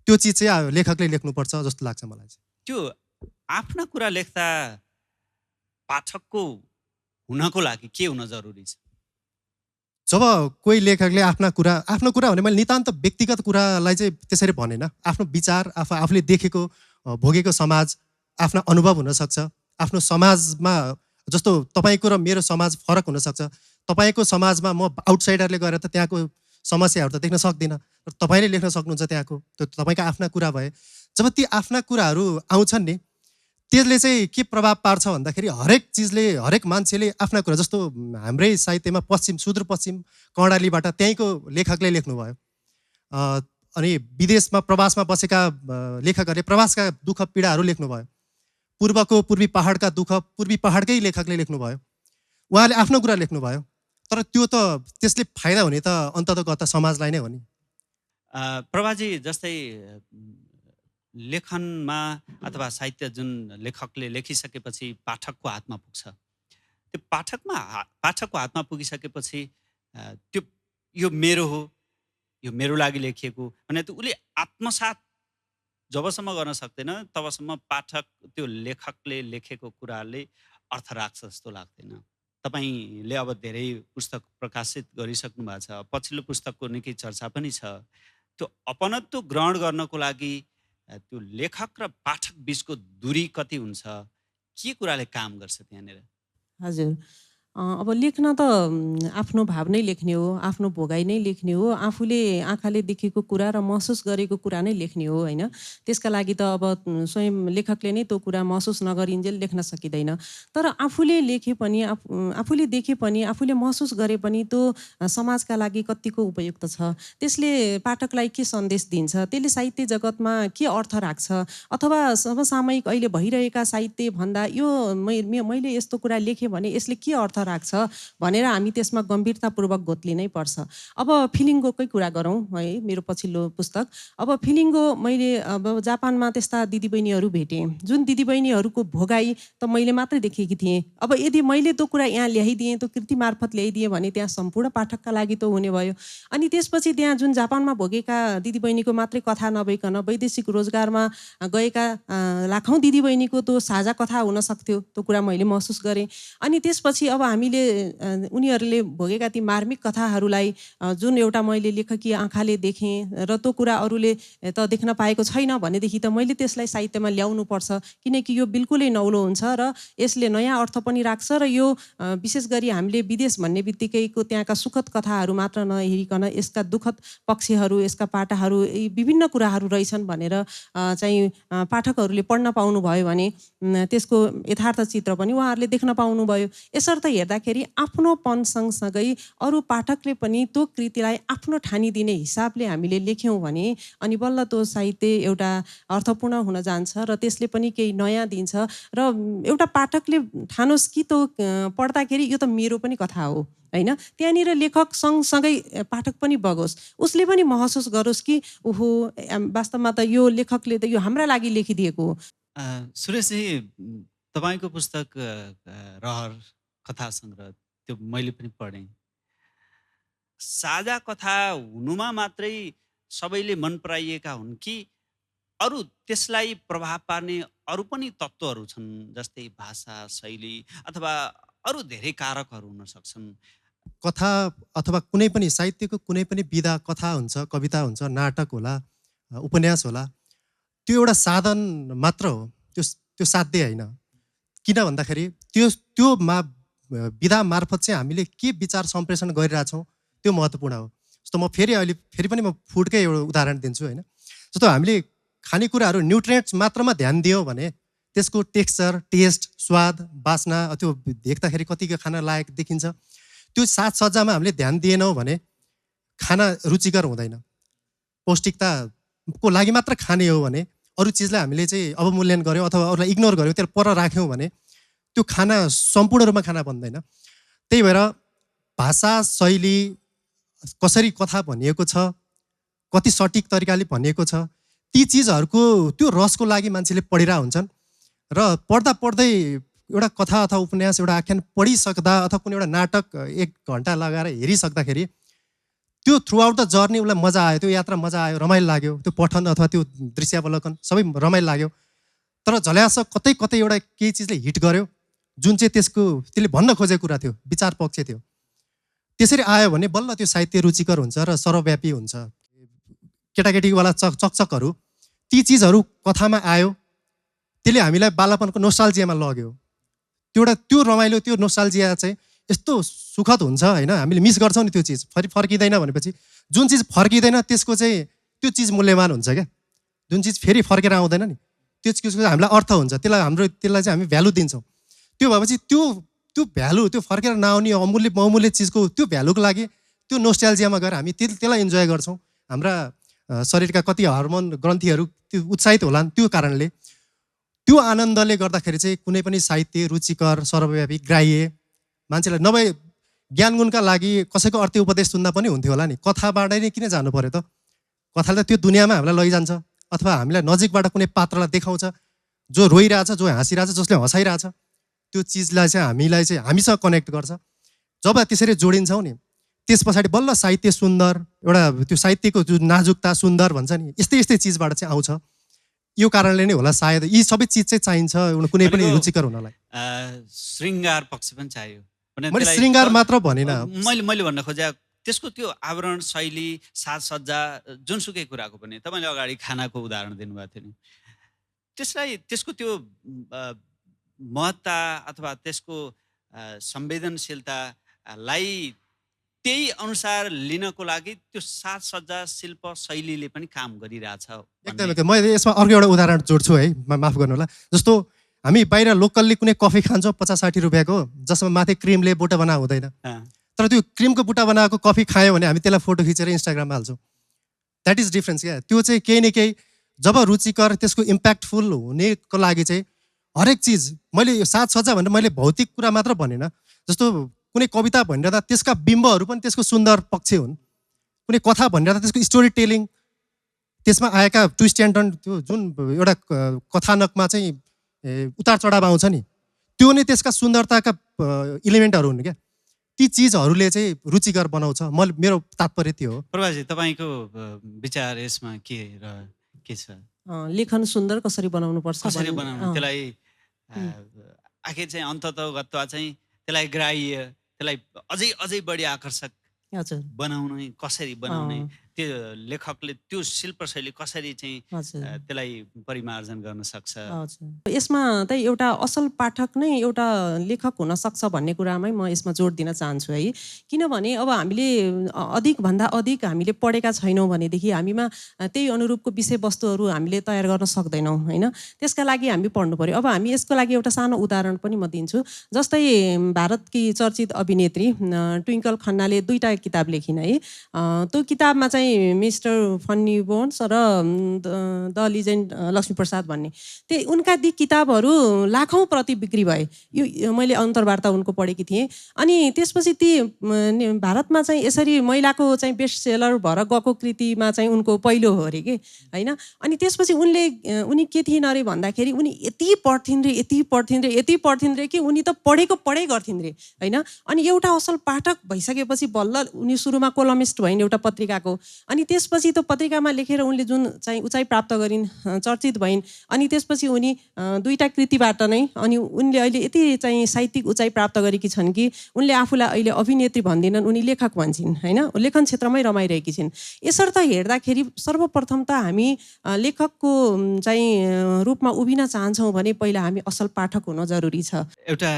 त्यो चिज चाहिँ लेखकले लेख्नुपर्छ जस्तो लाग्छ मलाई चाहिँ। त्यो आफ्ना कुरा लेख्दा पाठकको हुनको लागि के हुन जरुरी छ? जब कोही लेखकले आफ्नो कुरा भने मैले नितान्त व्यक्तिगत कुरालाई चाहिँ त्यसरी भनेन। आफ्नो विचार आफूले देखेको भोगेको समाज, आफ्ना अनुभव हुनसक्छ। आफ्नो समाजमा जस्तो तपाईँको र मेरो समाज फरक हुनसक्छ। तपाईँको समाजमा म आउटसाइडरले गएर त त्यहाँको समस्याहरू त देख्न सक्दिनँ, तर तपाईँले लेख्न सक्नुहुन्छ त्यहाँको। त्यो तपाईँका आफ्ना कुरा भए। जब ती आफ्ना कुराहरू आउँछन् नि, त्यसले चाहिँ के प्रभाव पार्छ भन्दाखेरि हरेक चिजले, हरेक मान्छेले आफ्ना कुरा, जस्तो हाम्रै साहित्यमा सुदूरपश्चिम कर्णालीबाट त्यहीँको लेखकले लेख्नुभयो। अनि विदेशमा प्रवासमा बसेका लेखकहरूले प्रवासका दुःख पीडाहरू लेख्नुभयो। पूर्वी पहाडका दुःख पूर्वी पहाडकै लेखकले लेख्नुभयो। उहाँले आफ्नो कुरा लेख्नुभयो, तर त्यो त त्यसले फाइदा हुने त अन्ततगत समाजलाई नै हो नि। प्रभाजी, जस्तै लेखनमा अथवा साहित्य जुन लेखकले लेखिसकेपछि पाठकको हातमा पुग्छ, त्यो पाठकको हातमा पुगिसकेपछि त्यो यो मेरो हो, यो मेरो लागि लेखिएको भने त उसले आत्मसात जबसम्म गर्न सक्दैन तबसम्म पाठक त्यो लेखकले लेखेको कुराले अर्थ राख्छ जस्तो लाग्दैन। तपाईँले अब धेरै पुस्तक प्रकाशित गरिसक्नु भएको छ, पछिल्लो पुस्तकको निकै चर्चा पनि छ। त्यो अपनत्व ग्रहण गर्नको लागि त्यो लेखक र पाठक बिचको दूरी कति हुन्छ, के कुराले काम गर्छ त्यहाँनिर? हजुर, अब लेख्न त आफ्नो भाव नै लेख्ने हो, आफ्नो भोगाइ नै लेख्ने हो, आफूले आँखाले देखेको कुरा र महसुस गरेको कुरा नै लेख्ने हो होइन। त्यसका लागि त अब स्वयं लेखकले नै त्यो कुरा महसुस नगरिन्जेल लेख्न सकिँदैन। तर आफूले लेखे पनि, आफूले देखे पनि, आफूले महसुस गरे पनि त्यो समाजका लागि कतिको उपयुक्त छ, त्यसले पाठकलाई के सन्देश दिन्छ, त्यसले साहित्य जगतमा के अर्थ राख्छ, अथवा समसामयिक अहिले भइरहेका साहित्य भन्दा यो मैले यस्तो कुरा लेखेँ भने यसले के अर्थ राख्छ भनेर हामी त्यसमा गम्भीरतापूर्वक गोत्लिनै पर्छ। अब फिलिङ्गोकै कुरा गरौँ है, मेरो पछिल्लो पुस्तक। अब फिलिङ्गो मैले अब जापानमा त्यस्ता दिदीबहिनीहरू भेटेँ जुन दिदीबहिनीहरूको भोगाई त मैले मात्रै देखेकी थिएँ। अब यदि मैले त्यो कुरा यहाँ ल्याइदिएँ, त्यो कृति मार्फत ल्याइदिएँ भने त्यहाँ सम्पूर्ण पाठकका लागि त हुने भयो। अनि त्यसपछि त्यहाँ जुन जापानमा भोगेका दिदीबहिनीको मात्रै कथा नभइकन वैदेशिक रोजगारमा गएका लाखौँ दिदीबहिनीको त्यो साझा कथा हुन सक्थ्यो, त्यो कुरा मैले महसुस गरेँ। अनि त्यसपछि अब हामीले उनीहरूले भोगेका ती मार्मिक कथाहरूलाई जुन एउटा मैले लेखकीय आँखाले देखेँ र त्यो कुरा अरूले त देख्न पाएको छैन भनेदेखि त मैले त्यसलाई साहित्यमा ल्याउनु पर्छ, किनकि यो बिल्कुलै नौलो हुन्छ र यसले नयाँ अर्थ पनि राख्छ र यो विशेष गरी हामीले विदेश भन्ने बित्तिकैको त्यहाँका सुखद कथाहरू मात्र नहेरिकन यसका दुःखद पक्षहरू, यसका पाटाहरू, यी विभिन्न कुराहरू रहेछन् भनेर चाहिँ पाठकहरूले पढ्न पाउनुभयो भने त्यसको यथार्थ चित्र पनि उहाँहरूले देख्न पाउनुभयो। यसर्थ हेर्दाखेरि आफ्नोपन सँगसँगै अरू पाठकले पनि त्यो कृतिलाई आफ्नो ठानिदिने हिसाबले हामीले लेख्यौँ भने अनि बल्ल त्यो साहित्य एउटा अर्थपूर्ण हुन जान्छ र त्यसले पनि केही नयाँ दिन्छ र एउटा पाठकले ठानोस् कि त्यो पढ्दाखेरि यो त मेरो पनि कथा हो होइन। त्यहाँनिर लेखक सँगसँगै पाठक पनि बगोस्, उसले पनि महसुस गरोस् कि ओहो वास्तवमा त यो लेखकले त यो हाम्रा लागि लेखिदिएको हो। सुरेशजी, तपाईँको पुस्तक रहर कथा सङ्ग्रह त्यो मैले पनि पढेँ। साझा कथा हुनुमा मात्रै सबैले मन पराइएका हुन् कि अरू त्यसलाई प्रभाव पार्ने अरू पनि तत्त्वहरू छन्, जस्तै भाषा, शैली अथवा अरू धेरै कारकहरू हुन सक्छन्? कथा अथवा कुनै पनि साहित्यको कुनै पनि विधा, कथा हुन्छ, कविता हुन्छ, नाटक होला, उपन्यास होला, त्यो एउटा साधन मात्र हो, त्यो साध्य होइन। किन भन्दाखेरि त्यो विधा मार्फत चाहिँ हामीले के विचार सम्प्रेषण गरिरहेछौँ त्यो महत्त्वपूर्ण हो। जस्तो म फेरि पनि म फुडकै एउटा उदाहरण दिन्छु होइन। जस्तो हामीले खानेकुराहरू न्युट्रिएन्ट्स मात्रमा ध्यान दियौँ भने त्यसको टेक्स्चर, टेस्ट, स्वाद, बास्ना, त्यो देख्दाखेरि कतिको खान लायक देखिन्छ। त्यो साजसज्जामा हामीले ध्यान दिएनौँ भने खाना रुचिकर हुँदैन। पौष्टिकताको लागि मात्र खाने हो भने अरू चिजलाई हामीले चाहिँ अवमूल्यन गऱ्यौँ अथवा अरूलाई इग्नोर गऱ्यौँ, त्यसलाई पर राख्यौँ भने त्यो खाना सम्पूर्ण रूपमा खाना बन्दैन। त्यही भएर भाषा, शैली, कसरी कथा भनिएको छ, कति सटिक तरिकाले भनिएको छ, ती चिजहरूको त्यो रसको लागि मान्छेले पढिरहेको हुन्छन् र पढ्दै एउटा कथा अथवा उपन्यास, एउटा आख्यान पढिसक्दा अथवा कुनै एउटा नाटक 1 घन्टा लगाएर हेरिसक्दाखेरि त्यो थ्रु आउट द जर्नी उसलाई मजा आयो, त्यो यात्रा मजा आयो, रमाइलो लाग्यो, त्यो पठन अथवा त्यो दृश्यावलोकन सबै रमाइलो लाग्यो। तर झल्यास कतै एउटा केही चिजले हिट गर्यो जुन चाहिँ त्यसले भन्न खोजेको कुरा थियो, विचार पक्ष थियो, त्यसरी आयो भने बल्ल त्यो साहित्य रुचिकर हुन्छ र सर्वव्यापी हुन्छ। केटाकेटीवाला चकचकहरू ती चिजहरू कथामा आयो, त्यसले हामीलाई बालापनको नोस्टाल्जियामा लग्यो। त्यो रमाइलो, त्यो नोस्टाल्जिया चाहिँ यस्तो सुखद हुन्छ होइन, हामीले मिस गर्छौँ नि त्यो चिज। फर्किँदैन भनेपछि जुन चिज फर्किँदैन त्यसको चाहिँ त्यो चिज मूल्यवान हुन्छ क्या। जुन चिज फेरि फर्केर आउँदैन नि त्यो चिजको हामीलाई अर्थ हुन्छ, त्यसलाई चाहिँ हामी भ्यालु दिन्छौँ। त्यो भएपछि त्यो भ्यालु, त्यो फर्केर नआउने बहुमूल्य चिजको त्यो भ्यालुको लागि त्यो नोस्टाल्जियामा गएर हामी त्यसलाई इन्जोय गर्छौँ। हाम्रा शरीरका कति हर्मोन ग्रन्थीहरू त्यो उत्साहित होलान्, त्यो कारणले त्यो आनन्दले गर्दाखेरि चाहिँ कुनै पनि साहित्य रुचिकर सर्वव्यापी ग्राह्य मान्छेलाई नभए ज्ञान गुणका लागि कसैको अर्थ उपदेश सुन्दा पनि हुन्थ्यो होला नि। कथाबाट नै किन जानु पर्यो त? कथाले त त्यो दुनियाँमा हामीलाई लैजान्छ, अथवा हामीलाई नजिकबाट कुनै पात्रलाई देखाउँछ जो रोइरहेछ, जो हाँसिरहेछ, जसले हँसाइरहेछ। त्यो चिजलाई चाहिँ हामीसँग कनेक्ट गर्छ। जब त्यसरी जोडिन्छौँ नि त्यस पछाडि बल्ल साहित्य सुन्दर, एउटा त्यो साहित्यको जुन नाजुकता सुन्दर भन्छ नि, यस्तै चिजबाट चाहिँ आउँछ। यो कारणले नै होला सायद यी सबै चिज चाहिँ चाहिन्छ कुनै पनि रुचिकर हुनलाई। श्रृङ्गार पक्ष पनि चाहियो। मैले श्रृङ्गार मात्र भनिनँ, मैले भन्न खोजे त्यसको त्यो आवरण शैली साजसज्जा जुनसुकै कुराको पनि तपाईँले अगाडि खानाको उदाहरण दिनुभएको थियो नि, त्यसको त्यो महत्ता अथवा त्यसको संवेदनशीलतालाई त्यही अनुसार लिनको लागि त्यो साजसज्जा शिल्प शैलीले पनि काम गरिरहेछ। एकदमै। मैले यसमा अर्को एउटा उदाहरण जोड्छु है, माफ गर्नु होला। जस्तो हामी बाहिर लोकल्ली कुनै कफी खान्छौँ 50-60 रुपियाँको, जसमा माथि क्रिमले बुट्टा बनाएको हुँदैन, तर त्यो क्रिमको बुट्टा बनाएको कफी खायो भने हामी त्यसलाई फोटो खिचेर इन्स्टाग्राममा हाल्छौँ। द्याट इज डिफ्रेन्स क्या। त्यो चाहिँ केही न केही जब रुचिकर त्यसको इम्प्याक्टफुल हुनेको लागि चाहिँ हरेक चिज, मैले साजसज्जा भनेर मैले भौतिक कुरा मात्र भनेन। जस्तो कुनै कविता भनिरहँदा त्यसका बिम्बहरू पनि त्यसको सुन्दर पक्ष हुन्। कुनै कथा भनिरहँदा त्यसको स्टोरी टेलिङ, त्यसमा आएका ट्विस्ट एन्ड टर्न, त्यो जुन एउटा कथानकमा चाहिँ उतार चढाव आउँछ नि, त्यो नै त्यसका सुन्दरताका इलिमेन्टहरू हुन् क्या। ती चिजहरूले चाहिँ रुचिकर बनाउँछ। मेरो तात्पर्य त्यो हो। प्रभाजी, तपाईँको विचार यसमा के छ? लेखन सुन्दर कसरी बनाउनुपर्छ, कसरी बनाउनु, त्यसलाई आखिर चाहिँ अन्ततगत्वा चाहिँ त्यसलाई ग्राह्य, त्यसलाई अझै बढी आकर्षक बनाउने, कसरी बनाउने, त्यो लेखकले त्यो शिल्पशैली कसरी चाहिँ त्यसलाई परिमार्जन गर्न सक्छ? यसमा त एउटा असल पाठक नै एउटा लेखक हुन सक्छ भन्ने कुरामै म यसमा जोड दिन चाहन्छु है। किनभने अब हामीले अधिकभन्दा अधिक हामीले पढेका छैनौँ भनेदेखि हामीमा त्यही अनुरूपको विषयवस्तुहरू हामीले तयार गर्न सक्दैनौँ होइन। त्यसका लागि हामी पढ्नु पर्यो। अब हामी यसको लागि एउटा सानो उदाहरण पनि म दिन्छु। जस्तै भारतकी चर्चित अभिनेत्री ट्विङ्कल खन्नाले 2टा किताब लेखिन् है। त्यो किताबमा चाहिँ मिस्टर फन्नी बोन्स र द लिजेन्ड लक्ष्मीप्रसाद भन्ने उनका ती किताबहरू लाखौँ प्रति बिक्री भए। यो मैले अन्तर्वार्ता उनको पढेकी थिएँ। अनि त्यसपछि ती भारतमा चाहिँ यसरी महिलाको चाहिँ बेस्ट सेलर भएर गएको कृतिमा चाहिँ उनको पहिलो हो अरे कि होइन। अनि त्यसपछि उनी के थिइन् अरे भन्दाखेरि उनी यति पढ्थिन् रे कि उनी त पढै गर्थिन् रे होइन। अनि एउटा असल पाठक भइसकेपछि बल्ल उनी सुरुमा कोलमिस्ट भइन् एउटा पत्रिकाको। अनि त्यसपछि त्यो पत्रिकामा लेखेर उनले जुन चाहिँ उचाइ प्राप्त गरिन्, चर्चित भइन्। अनि त्यसपछि उनी 2टा कृतिबाट नै अनि उनले अहिले यति चाहिँ साहित्यिक उचाइ प्राप्त गरेकी छन् कि उनले आफूलाई अहिले अभिनेत्री भन्दिनन्, उनी लेखक भन्छन् होइन। लेखन क्षेत्रमै रमाइरहेकी छिन्। यसर्थ हेर्दाखेरि सर्वप्रथम त हामी लेखकको चाहिँ रूपमा उभिन चाहन्छौँ भने पहिला हामी असल पाठक हुन जरुरी छ। एउटा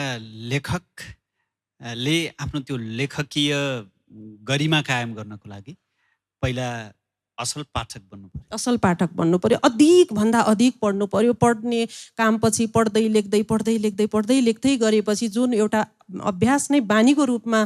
लेखकले आफ्नो त्यो लेखकीय गरिमा कायम गर्नको लागि पहिला असल पाठक बन्नु पर्यो। असल पाठक बन्नु पर्यो। अधिकभन्दा अधिक पढ्नु पर्यो। पढ्ने काम पछि पढ्दै लेख्दै गरेपछि जुन एउटा अभ्यास नै बानीको रूपमा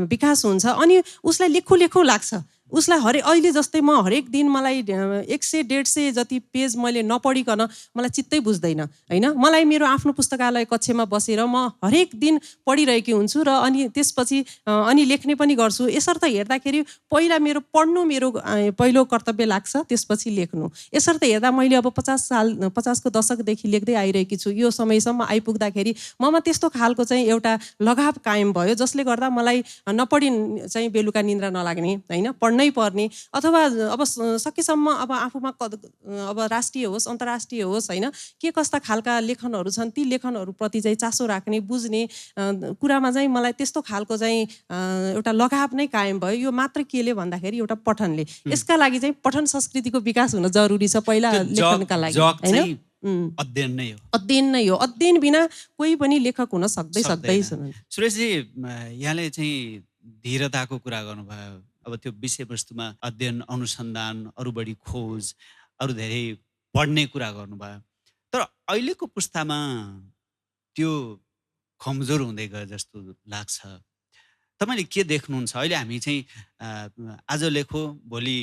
विकास हुन्छ अनि उसलाई लेखौँ लाग्छ। उसलाई अहिले जस्तै म हरेक दिन मलाई 100-150 जति पेज मैले नपढिकन मलाई चित्तै बुझ्दैन होइन। मलाई मेरो आफ्नो पुस्तकालय कक्षमा बसेर म हरेक दिन पढिरहेकी हुन्छु र अनि त्यसपछि अनि लेख्ने पनि गर्छु। यसर्थ हेर्दाखेरि पहिला मेरो पढ्नु मेरो पहिलो कर्तव्य लाग्छ, त्यसपछि लेख्नु। यसर्थ हेर्दा मैले अब 50को दशकदेखि लेख्दै आइरहेकी छु। यो समयसम्म आइपुग्दाखेरि ममा त्यस्तो खालको चाहिँ एउटा लगाव कायम भयो जसले गर्दा मलाई नपढि चाहिँ बेलुका निन्द्रा नलाग्ने होइन, पढ्नै पढ्नै पर्ने अथवा अब सकेसम्म अब आफूमा अब राष्ट्रिय होस् अन्तर्राष्ट्रिय होस् होइन के कस्ता खालका लेखनहरू छन् ती लेखनहरूप्रति चाहिँ चासो राख्ने बुझ्ने कुरामा चाहिँ मलाई त्यस्तो खालको चाहिँ एउटा लगाव नै कायम भयो। यो मात्र केले भन्दाखेरि एउटा पठनले। यसका लागि चाहिँ पठन संस्कृतिको विकास हुन जरुरी छ पहिला लेखनका लागि होइन। अध्ययन नै हो। अध्ययन बिना कोही पनि लेखक हुन सक्दैन। सुरेशजी यहाँले चाहिँ धीरताको कुरा गर्नुभयो। अब त्यो विषयवस्तुमा अध्ययन अनुसन्धान अरू बढी खोज अरू धेरै पढ्ने कुरा गर्नुभयो। तर अहिलेको पुस्तामा त्यो कमजोर हुँदै गयो जस्तो लाग्छ। तपाईँले के देख्नुहुन्छ? अहिले हामी चाहिँ आज लेखो भोलि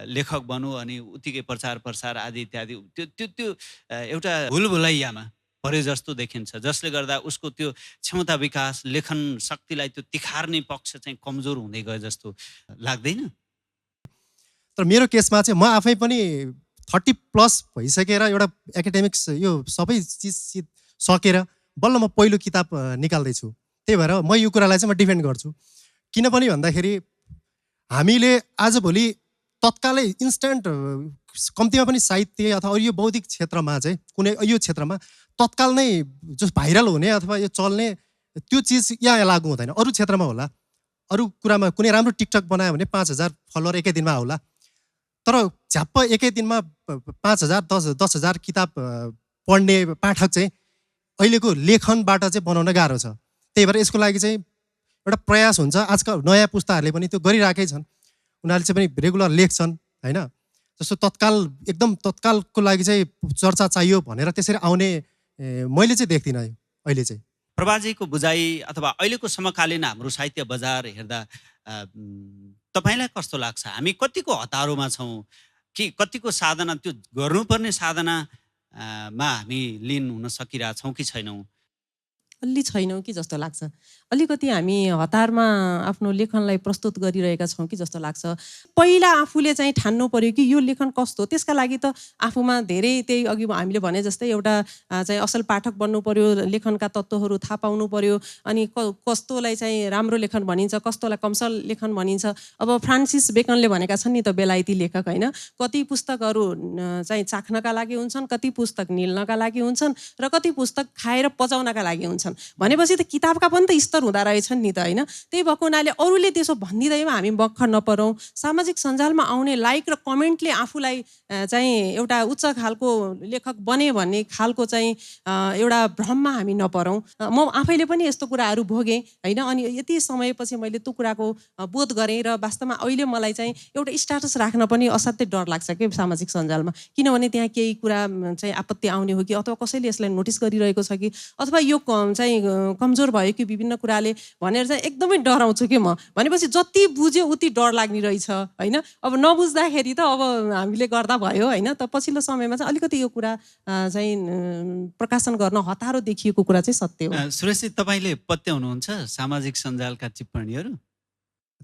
लेखक बनु अनि उत्तिकै प्रचार प्रसार आदि इत्यादि त्यो एउटा भुलभुलैयामा परे जस्तो देखिन्छ, जसले गर्दा उसको त्यो क्षमता विकास लेखन शक्तिलाई त्यो तिखार्ने पक्ष चाहिँ कमजोर हुँदै गयो जस्तो लाग्दैन? तर मेरो केसमा चाहिँ म आफै पनि 30+ भइसकेर एउटा एकाडेमिक्स यो सबै चिज सकेर बल्ल म पहिलो किताब निकाल्दैछु। त्यही भएर म यो कुरालाई चाहिँ म डिफेन्ड गर्छु। किनभने भन्दाखेरि हामीले आजभोलि तत्कालै इन्स्ट्यान्ट कम्तीमा पनि साहित्य अथवा यो बौद्धिक क्षेत्रमा चाहिँ कुनै यो क्षेत्रमा तत्काल नै जो भाइरल हुने अथवा यो चल्ने त्यो चिज यहाँ लागु हुँदैन। अरू क्षेत्रमा होला, अरू कुरामा कुनै राम्रो टिकटक बनायो भने 5000 फलोअर एकै दिनमा होला। तर झ्याप्प एकै दिनमा 5000 10,000 किताब पढ्ने पाठक चाहिँ अहिलेको लेखनबाट चाहिँ बनाउन गाह्रो छ। त्यही भएर यसको लागि चाहिँ एउटा प्रयास हुन्छ। आजकल नयाँ पुस्ताहरूले पनि त्यो गरिराखेकै छन्। उनीहरूले चाहिँ पनि रेगुलर लेख्छन् होइन। जस्तो तत्काल एकदम तत्कालको लागि चाहिँ चर्चा चाहियो भनेर त्यसरी आउने मैले चाहिँ देख्दिनँ अहिले चाहिँ। प्रभाजीको बुझाइ अथवा अहिलेको समकालीन हाम्रो साहित्य बजार हेर्दा तपाईँलाई कस्तो लाग्छ? हामी कतिको हतारोमा छौँ कि कतिको साधना त्यो गर्नुपर्ने साधनामा हामी लिन हुन सकिरहेछौँ कि छैनौँ? अलि छैनौँ कि जस्तो लाग्छ। अलिकति हामी हतारमा आफ्नो लेखनलाई प्रस्तुत गरिरहेका छौँ कि जस्तो लाग्छ। पहिला आफूले चाहिँ ठान्नु पर्यो कि यो लेखन कस्तो। त्यसका लागि त आफूमा धेरै त्यही अघि हामीले भने जस्तै एउटा चाहिँ असल पाठक बन्नु पर्यो, लेखनका तत्त्वहरू थाहा पाउनु पर्यो। अनि कस्तोलाई चाहिँ राम्रो लेखन भनिन्छ, कस्तोलाई कमसल लेखन भनिन्छ। अब फ्रान्सिस बेकनले भनेका छन् नि त बेलायती लेखक होइन। कति पुस्तकहरू चाहिँ चाख्नका लागि हुन्छन्, कति पुस्तक निल्नका लागि हुन्छन् र कति पुस्तक खाएर पचाउनका लागि हुन्छन्। भनेपछि त किताबका पनि त स्तर हुँदो रहेछन् नि त होइन। त्यही भएको हुनाले अरूले त्यसो भनिदिँदैमा हामी मक्ख नपरौँ। सामाजिक सञ्जालमा आउने लाइक र कमेन्टले आफूलाई चाहिँ एउटा उच्च खालको लेखक बने भन्ने खालको चाहिँ एउटा भ्रममा हामी नपरौँ। म आफैले पनि यस्तो कुराहरू भोगेँ होइन। अनि यति समयपछि मैले त्यो कुराको बोध गरेँ र वास्तवमा अहिले मलाई चाहिँ एउटा स्ट्याटस राख्न पनि असाध्यै डर लाग्छ कि सामाजिक सञ्जालमा। किनभने त्यहाँ केही कुरा चाहिँ आपत्ति आउने हो कि अथवा कसैले यसलाई नोटिस गरिरहेको छ कि अथवा यो चाहिँ कमजोर भयो कि विभिन्न कुराले भनेर चाहिँ एकदमै डराउँछु कि म। भनेपछि जति बुझ्यो उति डर लाग्ने रहेछ होइन। अब नबुझ्दाखेरि त अब हामीले गर्दा भयो होइन। त पछिल्लो समयमा चाहिँ अलिकति यो कुरा चाहिँ प्रकाशन गर्न हतारो देखिएको कुरा चाहिँ सत्य हो। सुरेशजी तपाईँले पत्याउनुहुन्छ सामाजिक सञ्जालका टिप्पणीहरू?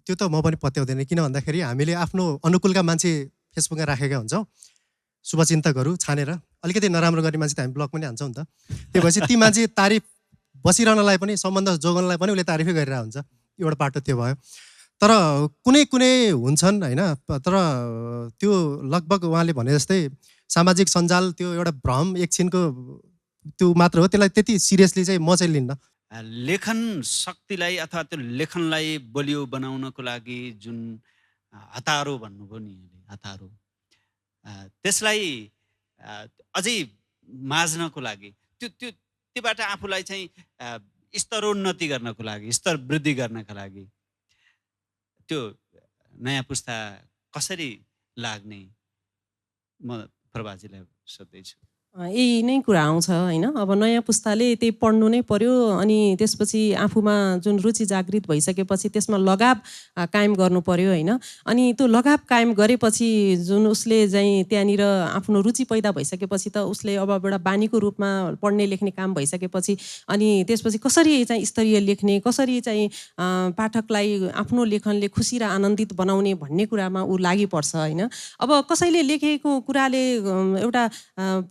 त्यो त म पनि पत्याउँदैन। किन भन्दाखेरि हामीले आफ्नो अनुकूलका मान्छे फेसबुकमा राखेका हुन्छौँ, शुभचिन्तकहरू छानेर। अलिकति नराम्रो गर्ने मान्छे त हामी ब्लक पनि हान्छौँ नि त। त्यो भएपछि ती मान्छे तारिफ बसिरहनलाई पनि सम्बन्ध जोगाउनलाई पनि उसले तारिफै गरिरहेको हुन्छ। एउटा बाटो त्यो भयो। तर कुनै हुन्छन् होइन। तर त्यो लगभग उहाँले भने जस्तै सामाजिक सञ्जाल त्यो एउटा भ्रम एकछिनको त्यो मात्र हो। त्यसलाई त्यति सिरियसली चाहिँ म चाहिँ लिन्न। लेखन शक्तिलाई अथवा त्यो लेखनलाई बलियो बनाउनको लागि जुन हतारो भन्नुभयो नि, हतारो त्यसलाई अझै माझ्नको लागि त्योबाट आफूलाई चाहिँ स्तरोन्नति गर्नको लागि, स्तर वृद्धि गर्नका लागि त्यो नयाँ पुस्ता कसरी लाग्ने म प्रभाजीलाई सोध्दैछु। यही नै कुरा आउँछ होइन। अब नयाँ पुस्ताले त्यही पढ्नु नै पर्यो। अनि त्यसपछि आफूमा जुन रुचि जागृत भइसकेपछि त्यसमा लगाव कायम गर्नु पर्यो होइन। अनि त्यो लगाव कायम गरेपछि जुन उसले चाहिँ त्यहाँनिर आफ्नो रुचि पैदा भइसकेपछि त उसले अब एउटा बानीको रूपमा पढ्ने लेख्ने काम भइसकेपछि अनि त्यसपछि कसरी चाहिँ स्तरीय लेख्ने, कसरी चाहिँ पाठकलाई आफ्नो लेखनले खुसी र आनन्दित बनाउने भन्ने कुरामा ऊ लागि पर्छ होइन। अब कसैले लेखेको कुराले एउटा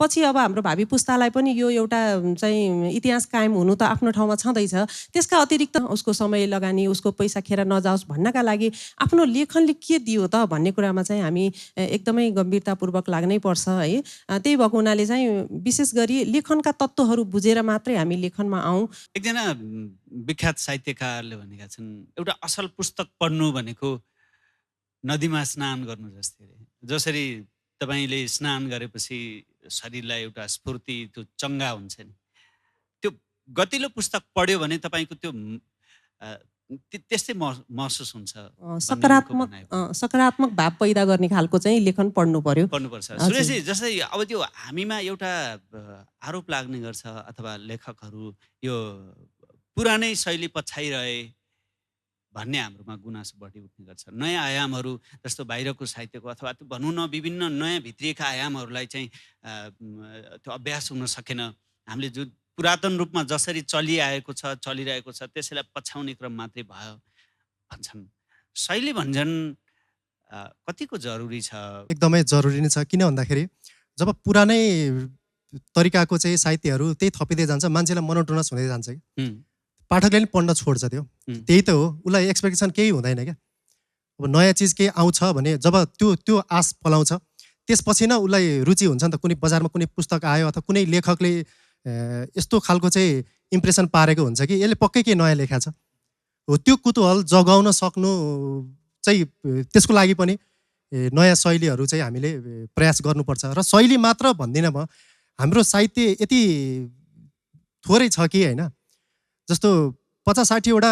पछि अब हाम्रो भावी पुस्तालाई पनि यो एउटा चाहिँ इतिहास कायम हुनु त आफ्नो ठाउँमा छँदैछ। त्यसका अतिरिक्त उसको समय लगानी, उसको पैसा खेर नजाओस् भन्नका लागि आफ्नो लेखनले के दियो त भन्ने कुरामा चाहिँ हामी एकदमै गम्भीरतापूर्वक लाग्नै पर्छ है। त्यही भएको हुनाले चाहिँ विशेष गरी लेखनका तत्त्वहरू बुझेर मात्रै हामी लेखनमा आउँ। एकजना विख्यात साहित्यकारले भनेका छन्, एउटा असल पुस्तक पढ्नु भनेको नदीमा स्नान गर्नु जस्तै रे। जसरी तपाईँले स्नान गरेपछि शरीरलाई एउटा स्फूर्ति, त्यो चङ्गा हुन्छ नि, त्यो गतिलो पुस्तक पढ्यो भने तपाईँको त्यो त्यस्तै महसुस हुन्छ। सकारात्मक भाव पैदा गर्ने खालको चाहिँ लेखन पढ्नुपर्छ। सुरेशजी, जस्तै अब त्यो हामीमा एउटा आरोप लाग्ने गर्छ अथवा लेखकहरू यो पुरानै शैली पछ्याइरहे भन्ने हाम्रोमा गुनासो बढी उठ्ने गर्छ। नयाँ आयामहरू जस्तो बाहिरको साहित्यको अथवा त्यो भनौँ न विभिन्न नयाँ भित्रिएका आयामहरूलाई चाहिँ त्यो अभ्यास हुन सकेन। हामीले जुन पुरातन रूपमा जसरी चलिरहेको छ त्यसैलाई पछ्याउने क्रम मात्रै भयो भन्छन्। शैली भञ्जन कतिको जरुरी छ? एकदमै जरुरी नै छ। किन भन्दाखेरि जब पुरानै तरिकाको चाहिँ साहित्यहरू त्यही थपिँदै जान्छ, मान्छेलाई मोनोटोनस हुँदै जान्छ कि पाठकले पनि पढ्न छोड्छ। त्यही त हो, उसलाई एक्सपेक्टेसन केही हुँदैन क्या। अब नयाँ चिज केही आउँछ भने जब त्यो आश फलाउँछ, त्यसपछि न उसलाई रुचि हुन्छ नि त। कुनै बजारमा कुनै पुस्तक आयो अथवा कुनै लेखकले यस्तो खालको चाहिँ इम्प्रेसन पारेको हुन्छ कि यसले पक्कै केही नयाँ लेखा छ हो, त्यो कुतूहल जगाउन सक्नु चाहिँ त्यसको लागि पनि नयाँ शैलीहरू चाहिँ हामीले प्रयास गर्नुपर्छ। र शैली मात्र भन्दिनँ म, हाम्रो साहित्य यति थोरै छ कि होइन, जस्तो 50-60 वटा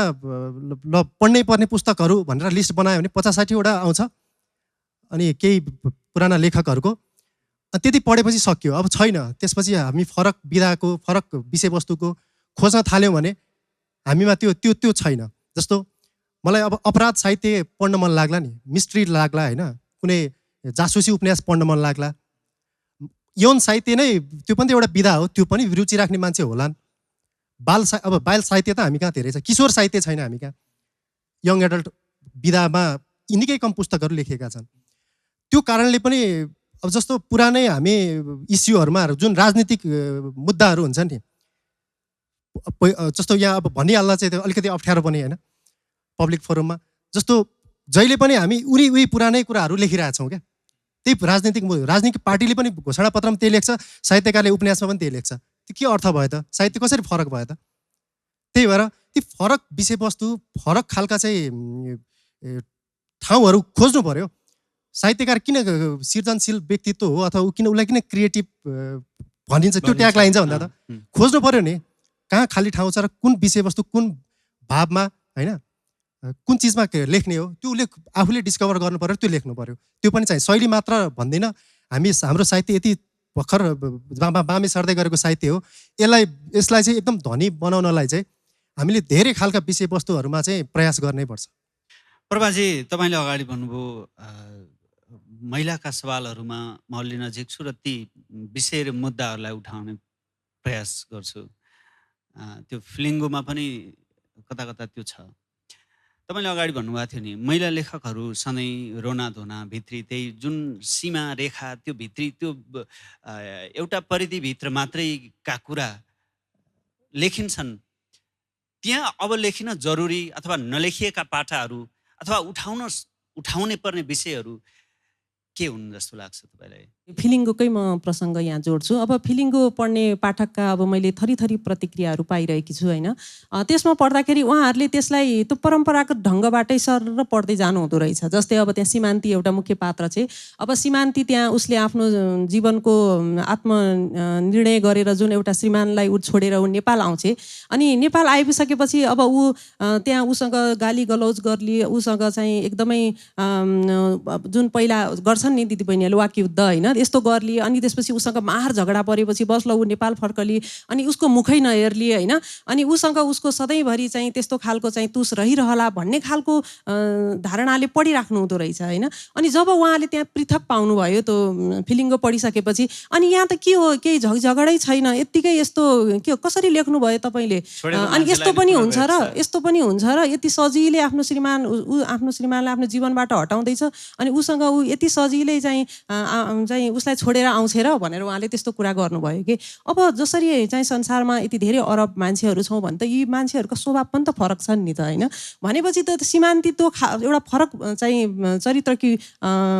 पढ्नै पर्ने पुस्तकहरू भनेर लिस्ट बनायो भने 50-60 वटा आउँछ। अनि केही पुराना लेखकहरूको त्यति पढेपछि सक्यो, अब छैन। त्यसपछि हामी फरक विधाको, फरक विषयवस्तुको खोज्न थाल्यौँ भने हामीमा त्यो छैन। जस्तो मलाई अब अपराध साहित्य पढ्न मन लाग्ला नि, मिस्ट्री लाग्ला होइन, कुनै जासुसी उपन्यास पढ्न मन लाग्ला। यौन साहित्य नै त्यो पनि एउटा विधा हो, त्यो पनि रुचि राख्ने मान्छे होलान्। अब बाल साहित्य त हामी कहाँ धेरै छ, किशोर साहित्य छैन हामी कहाँ। यङ एडल्ट विधामा यिनीकै कम पुस्तकहरू लेखिएका छन्। त्यो कारणले पनि अब जस्तो पुरानै हामी इस्युहरूमा जुन राजनीतिक मुद्दाहरू हुन्छ नि, जस्तो यहाँ अब भनिहाल्न चाहिँ त्यो अलिकति अप्ठ्यारो पनि होइन पब्लिक फोरममा। जस्तो जहिले पनि हामी उही पुरानै कुराहरू लेखिरहेछौँ क्या। त्यही राजनीतिक पार्टीले पनि घोषणापत्रमा त्यही लेख्छ, साहित्यकारले उपन्यासमा पनि त्यही लेख्छ। त्यो के अर्थ भयो त? साहित्य कसरी फरक भयो त? त्यही भएर ती फरक विषयवस्तु, फरक खालका चाहिँ ठाउँहरू खोज्नु पर्यो। साहित्यकार किन सृजनशील व्यक्तित्व हो अथवा किन उसलाई किन क्रिएटिभ भनिन्छ, त्यो ट्याग लाइन्छ भन्दा त खोज्नु पर्यो नि कहाँ खाली ठाउँ छ र कुन विषयवस्तु कुन भावमा होइन कुन चिजमा लेख्ने हो, त्यो उसले आफूले डिस्कभर गर्नु पर्यो, त्यो लेख्नु पर्यो। त्यो पनि चाहिँ शैली मात्र भन्दिनँ, हाम्रो साहित्य यति भर्खर बामे सर्दै गरेको साहित्य हो। यसलाई चाहिँ एकदम धनी बनाउनलाई चाहिँ हामीले धेरै खालका विषयवस्तुहरूमा चाहिँ प्रयास गर्नैपर्छ। प्रभाजी, तपाईँले अगाडि भन्नुभयो महिलाका सवालहरूमा म अलि नजिक छु र ती विषय र मुद्दाहरूलाई उठाउने प्रयास गर्छु। त्यो फिलिङ्गोमा पनि कता कता त्यो छ। तपाईँले अगाडि भन्नुभएको थियो नि, महिला लेखकहरू सधैँ रोना धोना भित्री त्यही जुन सीमा रेखा, त्यो भित्री त्यो एउटा परिधिभित्र मात्रैका कुरा लेखिन्छन्। त्यहाँ अब लेखिन जरुरी अथवा नलेखिएका पाटाहरू अथवा उठाउने पर्ने विषयहरू के हुन् जस्तो लाग्छ तपाईँलाई? फिलिङ्गोकै म प्रसङ्ग यहाँ जोड्छु। अब फिलिङ्गो पढ्ने पाठकका अब मैले थरी प्रतिक्रियाहरू पाइरहेकी छु होइन। त्यसमा पढ्दाखेरि उहाँहरूले त्यसलाई त्यो परम्परागत ढङ्गबाटै सर पढ्दै जानु हुँदो रहेछ। जस्तै अब त्यहाँ सीमान्ती एउटा मुख्य पात्र चाहिँ, अब सीमान्ती त्यहाँ उसले आफ्नो जीवनको आत्मनिर्णय गरेर जुन एउटा श्रीमानलाई छोडेर ऊ नेपाल आउँछे, अनि नेपाल आइसकेपछि अब ऊ त्यहाँ उसँग गाली गलौज गर्ली, उसँग चाहिँ एकदमै जुन पहिला गर्छन् नि दिदीबहिनीहरूले वाकयुद्ध होइन, यस्तो गर्ली। अनि त्यसपछि उसँग मार झगडा परेपछि बस ल ऊ नेपाल फर्कली, अनि उसको मुखै नहेर्ली होइन। अनि उसँग उसको सधैँभरि चाहिँ त्यस्तो खालको चाहिँ तुस रहिरहला भन्ने खालको धारणाले पढिराख्नु हुँदो रहेछ होइन। अनि जब उहाँले त्यहाँ पृथक पाउनुभयो त्यो फिलिङ्गो पढिसकेपछि, अनि यहाँ त के हो, केही झगडै छैन, यत्तिकै यस्तो के कसरी लेख्नुभयो तपाईँले, अनि यस्तो पनि हुन्छ र यस्तो पनि हुन्छ र यति सजिलै आफ्नो श्रीमानलाई आफ्नो जीवनबाट हटाउँदैछ, अनि उसँग ऊ यति सजिलै चाहिँ उसलाई छोडेर आउँछ र भनेर उहाँले त्यस्तो कुरा गर्नुभयो कि अब जसरी चाहिँ संसारमा यति धेरै अरब मान्छेहरू छौँ भने त यी मान्छेहरूको स्वभाव पनि त फरक छन् नि त होइन भनेपछि त सीमान्तित्व एउटा फरक चाहिँ चरित्रकी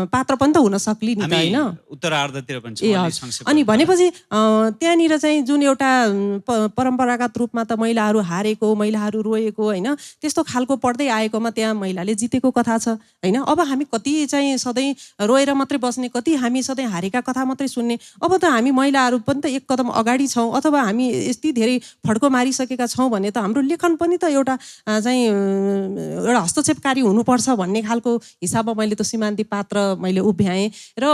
पात्र पनि त हुन सक्ली नि त होइन उत्तरार्धतिर पनि ए हजुर अनि भनेपछि त्यहाँनिर चाहिँ जुन एउटा परम्परागत रूपमा त महिलाहरू हारेको महिलाहरू रोएको होइन त्यस्तो खालको पढ्दै आएकोमा त्यहाँ महिलाले जितेको कथा छ होइन अब हामी कति चाहिँ सधैँ रोएर मात्रै बस्ने कति हामी सधैँ हारेका कथा मात्रै सुन्ने अब त हामी महिलाहरू पनि त एक कदम अगाडि छौँ अथवा हामी यति धेरै फड्को मारिसकेका छौँ भने त हाम्रो लेखन पनि त एउटा चाहिँ एउटा हस्तक्षेपकारी हुनुपर्छ भन्ने खालको हिसाबमा मैले त सीमान्ती पात्र मैले उभ्याएँ र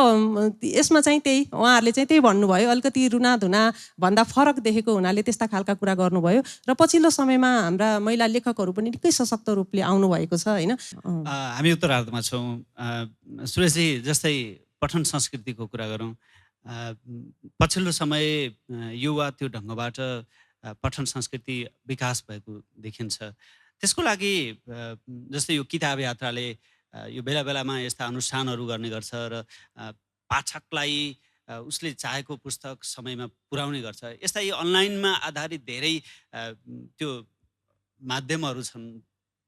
यसमा चाहिँ त्यही उहाँहरूले चाहिँ त्यही भन्नुभयो अलिकति रुनाधुना भन्दा फरक देखेको हुनाले त्यस्ता खालका कुरा गर्नुभयो र पछिल्लो समयमा हाम्रा महिला लेखकहरू पनि निकै सशक्त रूपले आउनुभएको छ होइन हामी उत्तरार्धमा छौँ सुरेशजी जस्तै पठन संस्कृतिको कुरा गरौँ पछिल्लो समय युवा त्यो ढङ्गबाट पठन संस्कृति विकास भएको देखिन्छ त्यसको लागि जस्तै यो किताब यात्राले यो बेला बेलामा यस्ता अनुष्ठानहरू गर्ने गर्छ र पाठकलाई उसले चाहेको पुस्तक समयमा पुर्याउने गर्छ यस्ता यी अनलाइनमा आधारित धेरै त्यो माध्यमहरू छन्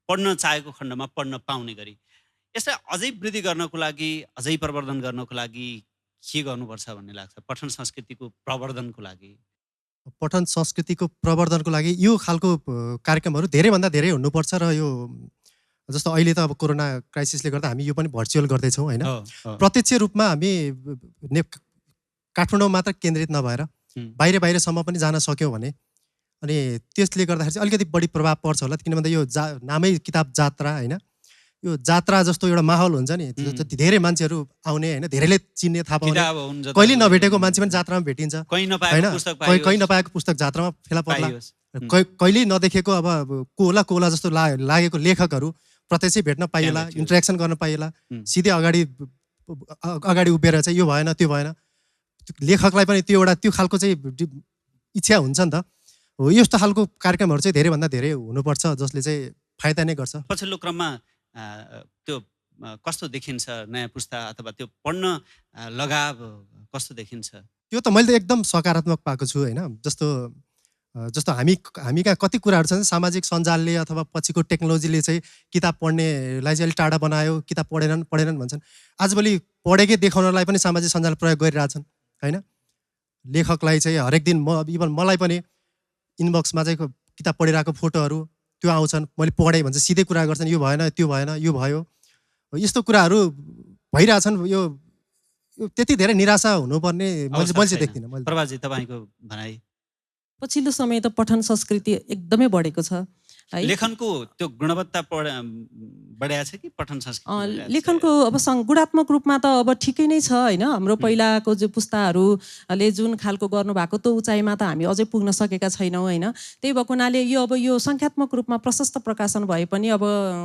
पढ्न चाहेको खण्डमा पढ्न पाउने गरी यसलाई अझै वृद्धि गर्नको लागि अझै प्रवर्धन गर्नको लागि के गर्नुपर्छ भन्ने लाग्छ पठन संस्कृतिको प्रवर्धनको लागि पठन संस्कृतिको प्रवर्धनको लागि यो खालको कार्यक्रमहरू धेरैभन्दा धेरै हुनुपर्छ र यो जस्तो अहिले त अब कोरोना क्राइसिसले गर्दा हामी यो पनि भर्चुअल गर्दैछौँ होइन प्रत्यक्ष रूपमा हामी काठमाडौँ मात्र केन्द्रित नभएर बाहिरसम्म पनि जान सक्यौँ भने अनि त्यसले गर्दाखेरि चाहिँ अलिकति बढी प्रभाव पर्छ होला किन भन्दा यो नामै किताब जात्रा होइन यो जात्रा जस्तो एउटा माहौल हुन्छ नि जति धेरै मान्छेहरू आउने होइन धेरैले चिन्ने थाहा पाउने कहिले नभेटेको मान्छे पनि जात्रामा भेटिन्छ होइन कहीँ नपाएको पुस्तक जात्रामा फेला पर्ला कहिले नदेखेको अब कोला जस्तो लागेको लेखकहरू प्रत्यक्ष भेट्न पाइएला इन्टरेक्सन गर्न पाइएला सिधै अगाडि उभिएर चाहिँ यो भएन त्यो भएन लेखकलाई पनि त्यो खालको चाहिँ इच्छा हुन्छ नि त हो यस्तो खालको कार्यक्रमहरू चाहिँ धेरैभन्दा धेरै हुनुपर्छ जसले चाहिँ फाइदा नै गर्छ पछिल्लो क्रममा त्यो कस्तो देखिन्छ नयाँ पुस्ता अथवा त्यो पढ्न लगाव कस्तो देखिन्छ त्यो त मैले त एकदम सकारात्मक पाएको छु होइन जस्तो हामी कहाँ कति कुराहरू छन् सामाजिक सञ्जालले अथवा पछिको टेक्नोलोजीले चाहिँ किताब पढ्नेलाई चाहिँ अलिक टाढा बनायो किताब पढेनन् भन्छन् आजभोलि पढेकै देखाउनलाई पनि सामाजिक सञ्जाल प्रयोग गरिरहेछन् होइन लेखकलाई चाहिँ हरेक दिन इभन मलाई पनि इनबक्समा चाहिँ किताब पढिरहेको फोटोहरू त्यो आउँछन् मैले पढेँ भन्छ सिधै कुरा गर्छन् यो भएन त्यो भएन यो भयो यस्तो कुराहरू भइरहेछन् यो त्यति धेरै निराशा हुनुपर्ने मैले चाहिँ देख्दिनँ प्रभाजी तपाईँको भनाइ पछिल्लो समय त पठन संस्कृति एकदमै बढेको छ है लेखनको त्यो गुणवत्ता बढाएको छ कि पठन संस्कृति लेखनको अब गुणात्मक रूपमा त अब ठिकै नै छ होइन हाम्रो पहिलाको जो पुस्ताहरूले जुन खालको गर्नुभएको त्यो उचाइमा त हामी अझै पुग्न सकेका छैनौँ होइन त्यही भएको हुनाले यो सङ्ख्यात्मक रूपमा प्रशस्त प्रकाशन भए पनि अब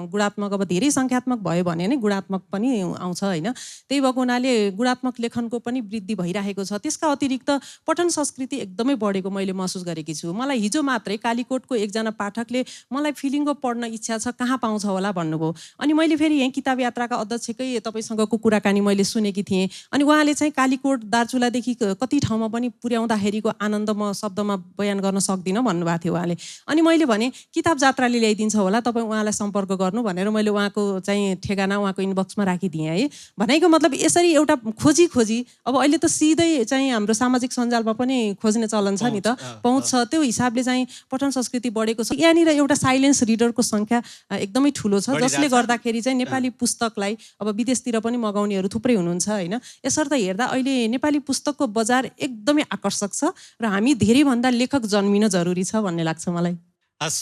गुणात्मक अब धेरै सङ्ख्यात्मक भयो भने नै गुणात्मक पनि आउँछ होइन त्यही भएको हुनाले गुणात्मक लेखनको पनि वृद्धि भइरहेको छ त्यसका अतिरिक्त पठन संस्कृति एकदमै बढेको मैले महसुस गरेकी छु मलाई हिजो मात्रै कालीकोटको एकजना पाठकले मलाई फिलिङको पढ्न इच्छा छ कहाँ पाउँछ होला भन्नुभयो अनि मैले फेरि यहीँ किताब यात्राका अध्यक्षकै तपाईँसँगको कुराकानी मैले सुनेकी थिएँ अनि उहाँले चाहिँ कालीकोट दार्चुलादेखि कति ठाउँमा पनि पुर्याउँदाखेरिको आनन्द म शब्दमा बयान गर्न सक्दिनँ भन्नुभएको थियो उहाँले अनि मैले भने किताब जात्राले ल्याइदिन्छ होला तपाईँ उहाँलाई सम्पर्क गर्नु भनेर मैले उहाँको चाहिँ ठेगाना उहाँको इनबक्समा राखिदिएँ है भनेको मतलब यसरी एउटा खोजी अब अहिले त सिधै चाहिँ हाम्रो सामाजिक सञ्जालमा पनि खोज्ने चलन छ नि त पहुँच छ त्यो हिसाबले चाहिँ पठन संस्कृति बढेको छ यहाँनिर एउटा साइलेन्स रिडरको सङ्ख्या एकदमै ठुलो छ जसले गर्दाखेरि चाहिँ नेपाली पुस्तकलाई अब विदेशतिर पनि मगाउनेहरू थुप्रै हुनुहुन्छ होइन यसर्थ हेर्दा अहिले नेपाली पुस्तकको बजार एकदमै आकर्षक छ र हामी धेरैभन्दा लेखक जन्मिन जरुरी छ भन्ने लाग्छ मलाई हस्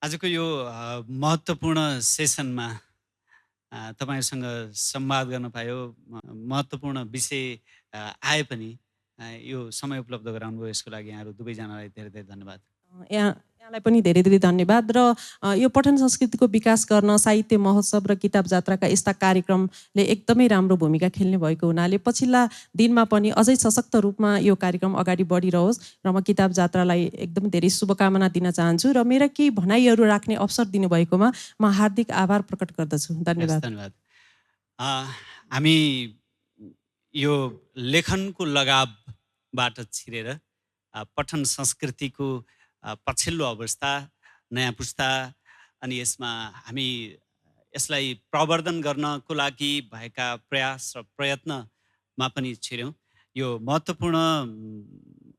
आजको यो महत्त्वपूर्ण सेसनमा तपाईँहरूसँग संवाद गर्न पायो महत्त्वपूर्ण विषय आए पनि यो समय उपलब्ध गराउनु भयो यसको लागि यहाँहरू दुवैजनालाई धेरै धेरै धन्यवाद यहाँलाई पनि धेरै धेरै धन्यवाद र यो पठन संस्कृतिको विकास गर्न साहित्य महोत्सव र किताब जात्राका यस्ता कार्यक्रमले एकदमै राम्रो भूमिका खेल्ने भएको हुनाले पछिल्ला दिनमा पनि अझै सशक्त रूपमा यो कार्यक्रम अगाडि बढिरहोस् र म किताब जात्रालाई एकदम धेरै शुभकामना दिन चाहन्छु र मेरा केही भनाइहरू राख्ने अवसर दिनुभएकोमा म हार्दिक आभार प्रकट गर्दछु धन्यवाद धन्यवाद हामी यो लेखनको लगावबाट छिरेर पठन संस्कृतिको पछिल्लो अवस्था, नयाँ पुस्ता अनि यसमा हामी यसलाई प्रवर्धन गर्नको लागि भएका प्रयास र प्रयत्नमा पनि छिर्यौँ। यो महत्त्वपूर्ण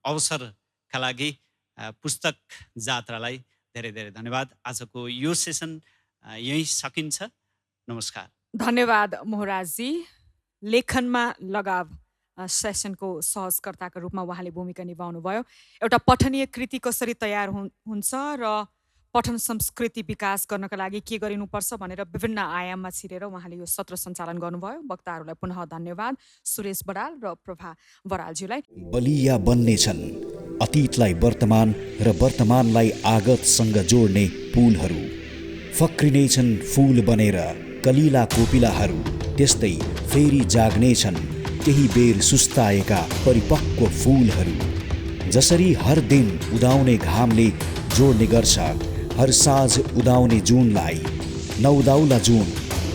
अवसरका लागि पुस्तक जात्रालाई धेरै धेरै धन्यवाद। आजको यो सेसन यहीँ सकिन्छ। नमस्कार। धन्यवाद मोहराजजी। लेखनमा लगाव सेसनको सहजकर्ताका रूपमा उहाँले भूमिका निभाउनुभयो। एउटा पठनीय कृति कसरी तयार हुन्छ र पठन संस्कृति विकास गर्नका लागि के गरिनुपर्छ भनेर विभिन्न आयाममा छिरेर उहाँले यो सत्र सञ्चालन गर्नुभयो। वक्ताहरूलाई पुनः धन्यवाद, सुरेश बडाल र प्रभा बरालज्यूलाई। बलिया बन्नेछन् अतीतलाई वर्तमान र वर्तमानलाई आगतसँग जोड्ने पुलहरू। फक्रिनेछन् फूल बनेर कलिला कोपिलाहरू। त्यस्तै फेरि जाग्नेछन् केही बेर सुस्ताएका परिपक्व फूलहरू। जसरी हर दिन उदाउने घामले जोड्ने गर्छ हर साँझ उदाउने जुनलाई। नउदाउला जुन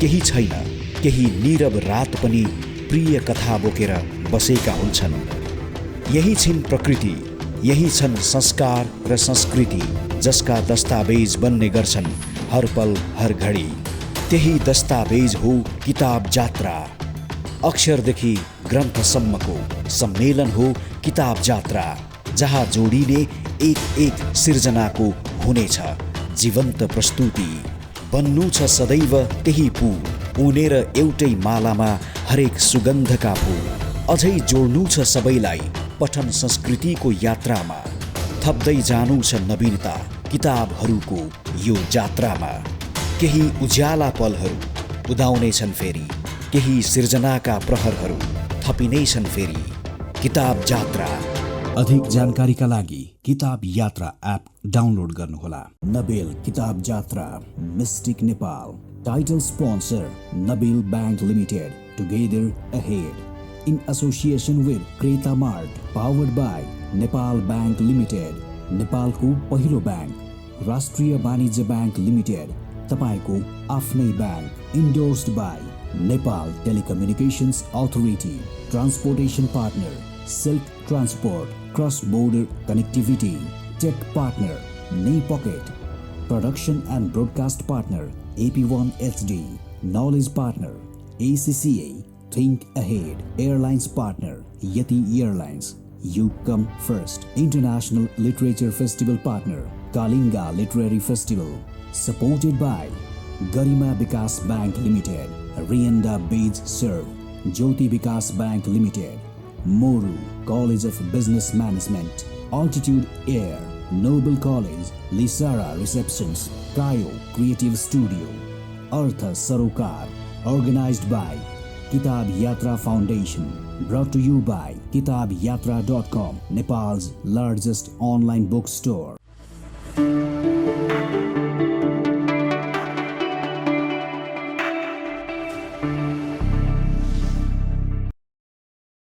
केही छैन, केही नीरव रात पनि प्रिय कथा बोकेर बसेका हुन्छन्। यही छिन् प्रकृति, यही छन् संस्कार र संस्कृति, जसका दस्तावेज बन्ने गर्छन् हर पल हर घडी। त्यही दस्तावेज हो किताब जात्रा। अक्षरदेखि ग्रन्थसम्मको सम्मेलन हो किताब जात्रा, जहाँ जोडिने एक एक सिर्जनाको हुनेछ जीवन्त प्रस्तुति। बन्नु छ सदैव त्यही पुल, उनेर एउटै मालामा हरेक सुगन्धका फूल। अझै जोड्नु छ सबैलाई पठन संस्कृतिको यात्रामा। थप्दै जानु छ नवीनता किताबहरूको यो जात्रामा। केही उज्याला पलहरू उदाउने छन् फेरि, केही सिर्जनाका प्रहरहरू थपिने छन् फेरि। किताब जात्रा। अधिक जानकारीका लागि किताब यात्रा एप डाउनलोड गर्नुहोला। नबेल किताब जात्रा mystic Nepal. Title sponsor Nabil bank limited, together ahead in association with Kreta mart, powered by Nepal bank limited, नेपालको पहिलो बैंक। राष्ट्रिय वाणिज्य बैंक लिमिटेड, तपाईको आफ्नै bank. Endorsed by Nepal telecommunications authority. Transportation partner silk transport, cross-border connectivity. Tech partner Pocket. Production and broadcast partner AP1 HD. Knowledge partner ACCA Think Ahead. Airlines partner Yeti Airlines. You Come First. International Literature Festival partner Kalinga Literary Festival. Supported by Garima Vikas Bank Limited, Rienda Beach Serve, Jyoti Vikas Bank Limited, Moru College of Business Management, Altitude Air, Noble College, Lisara Receptions, Kayo Creative Studio, Artha Sarokar. Organized by Kitab Yatra Foundation. Brought to you by kitabyatra.com, Nepal's largest online bookstore.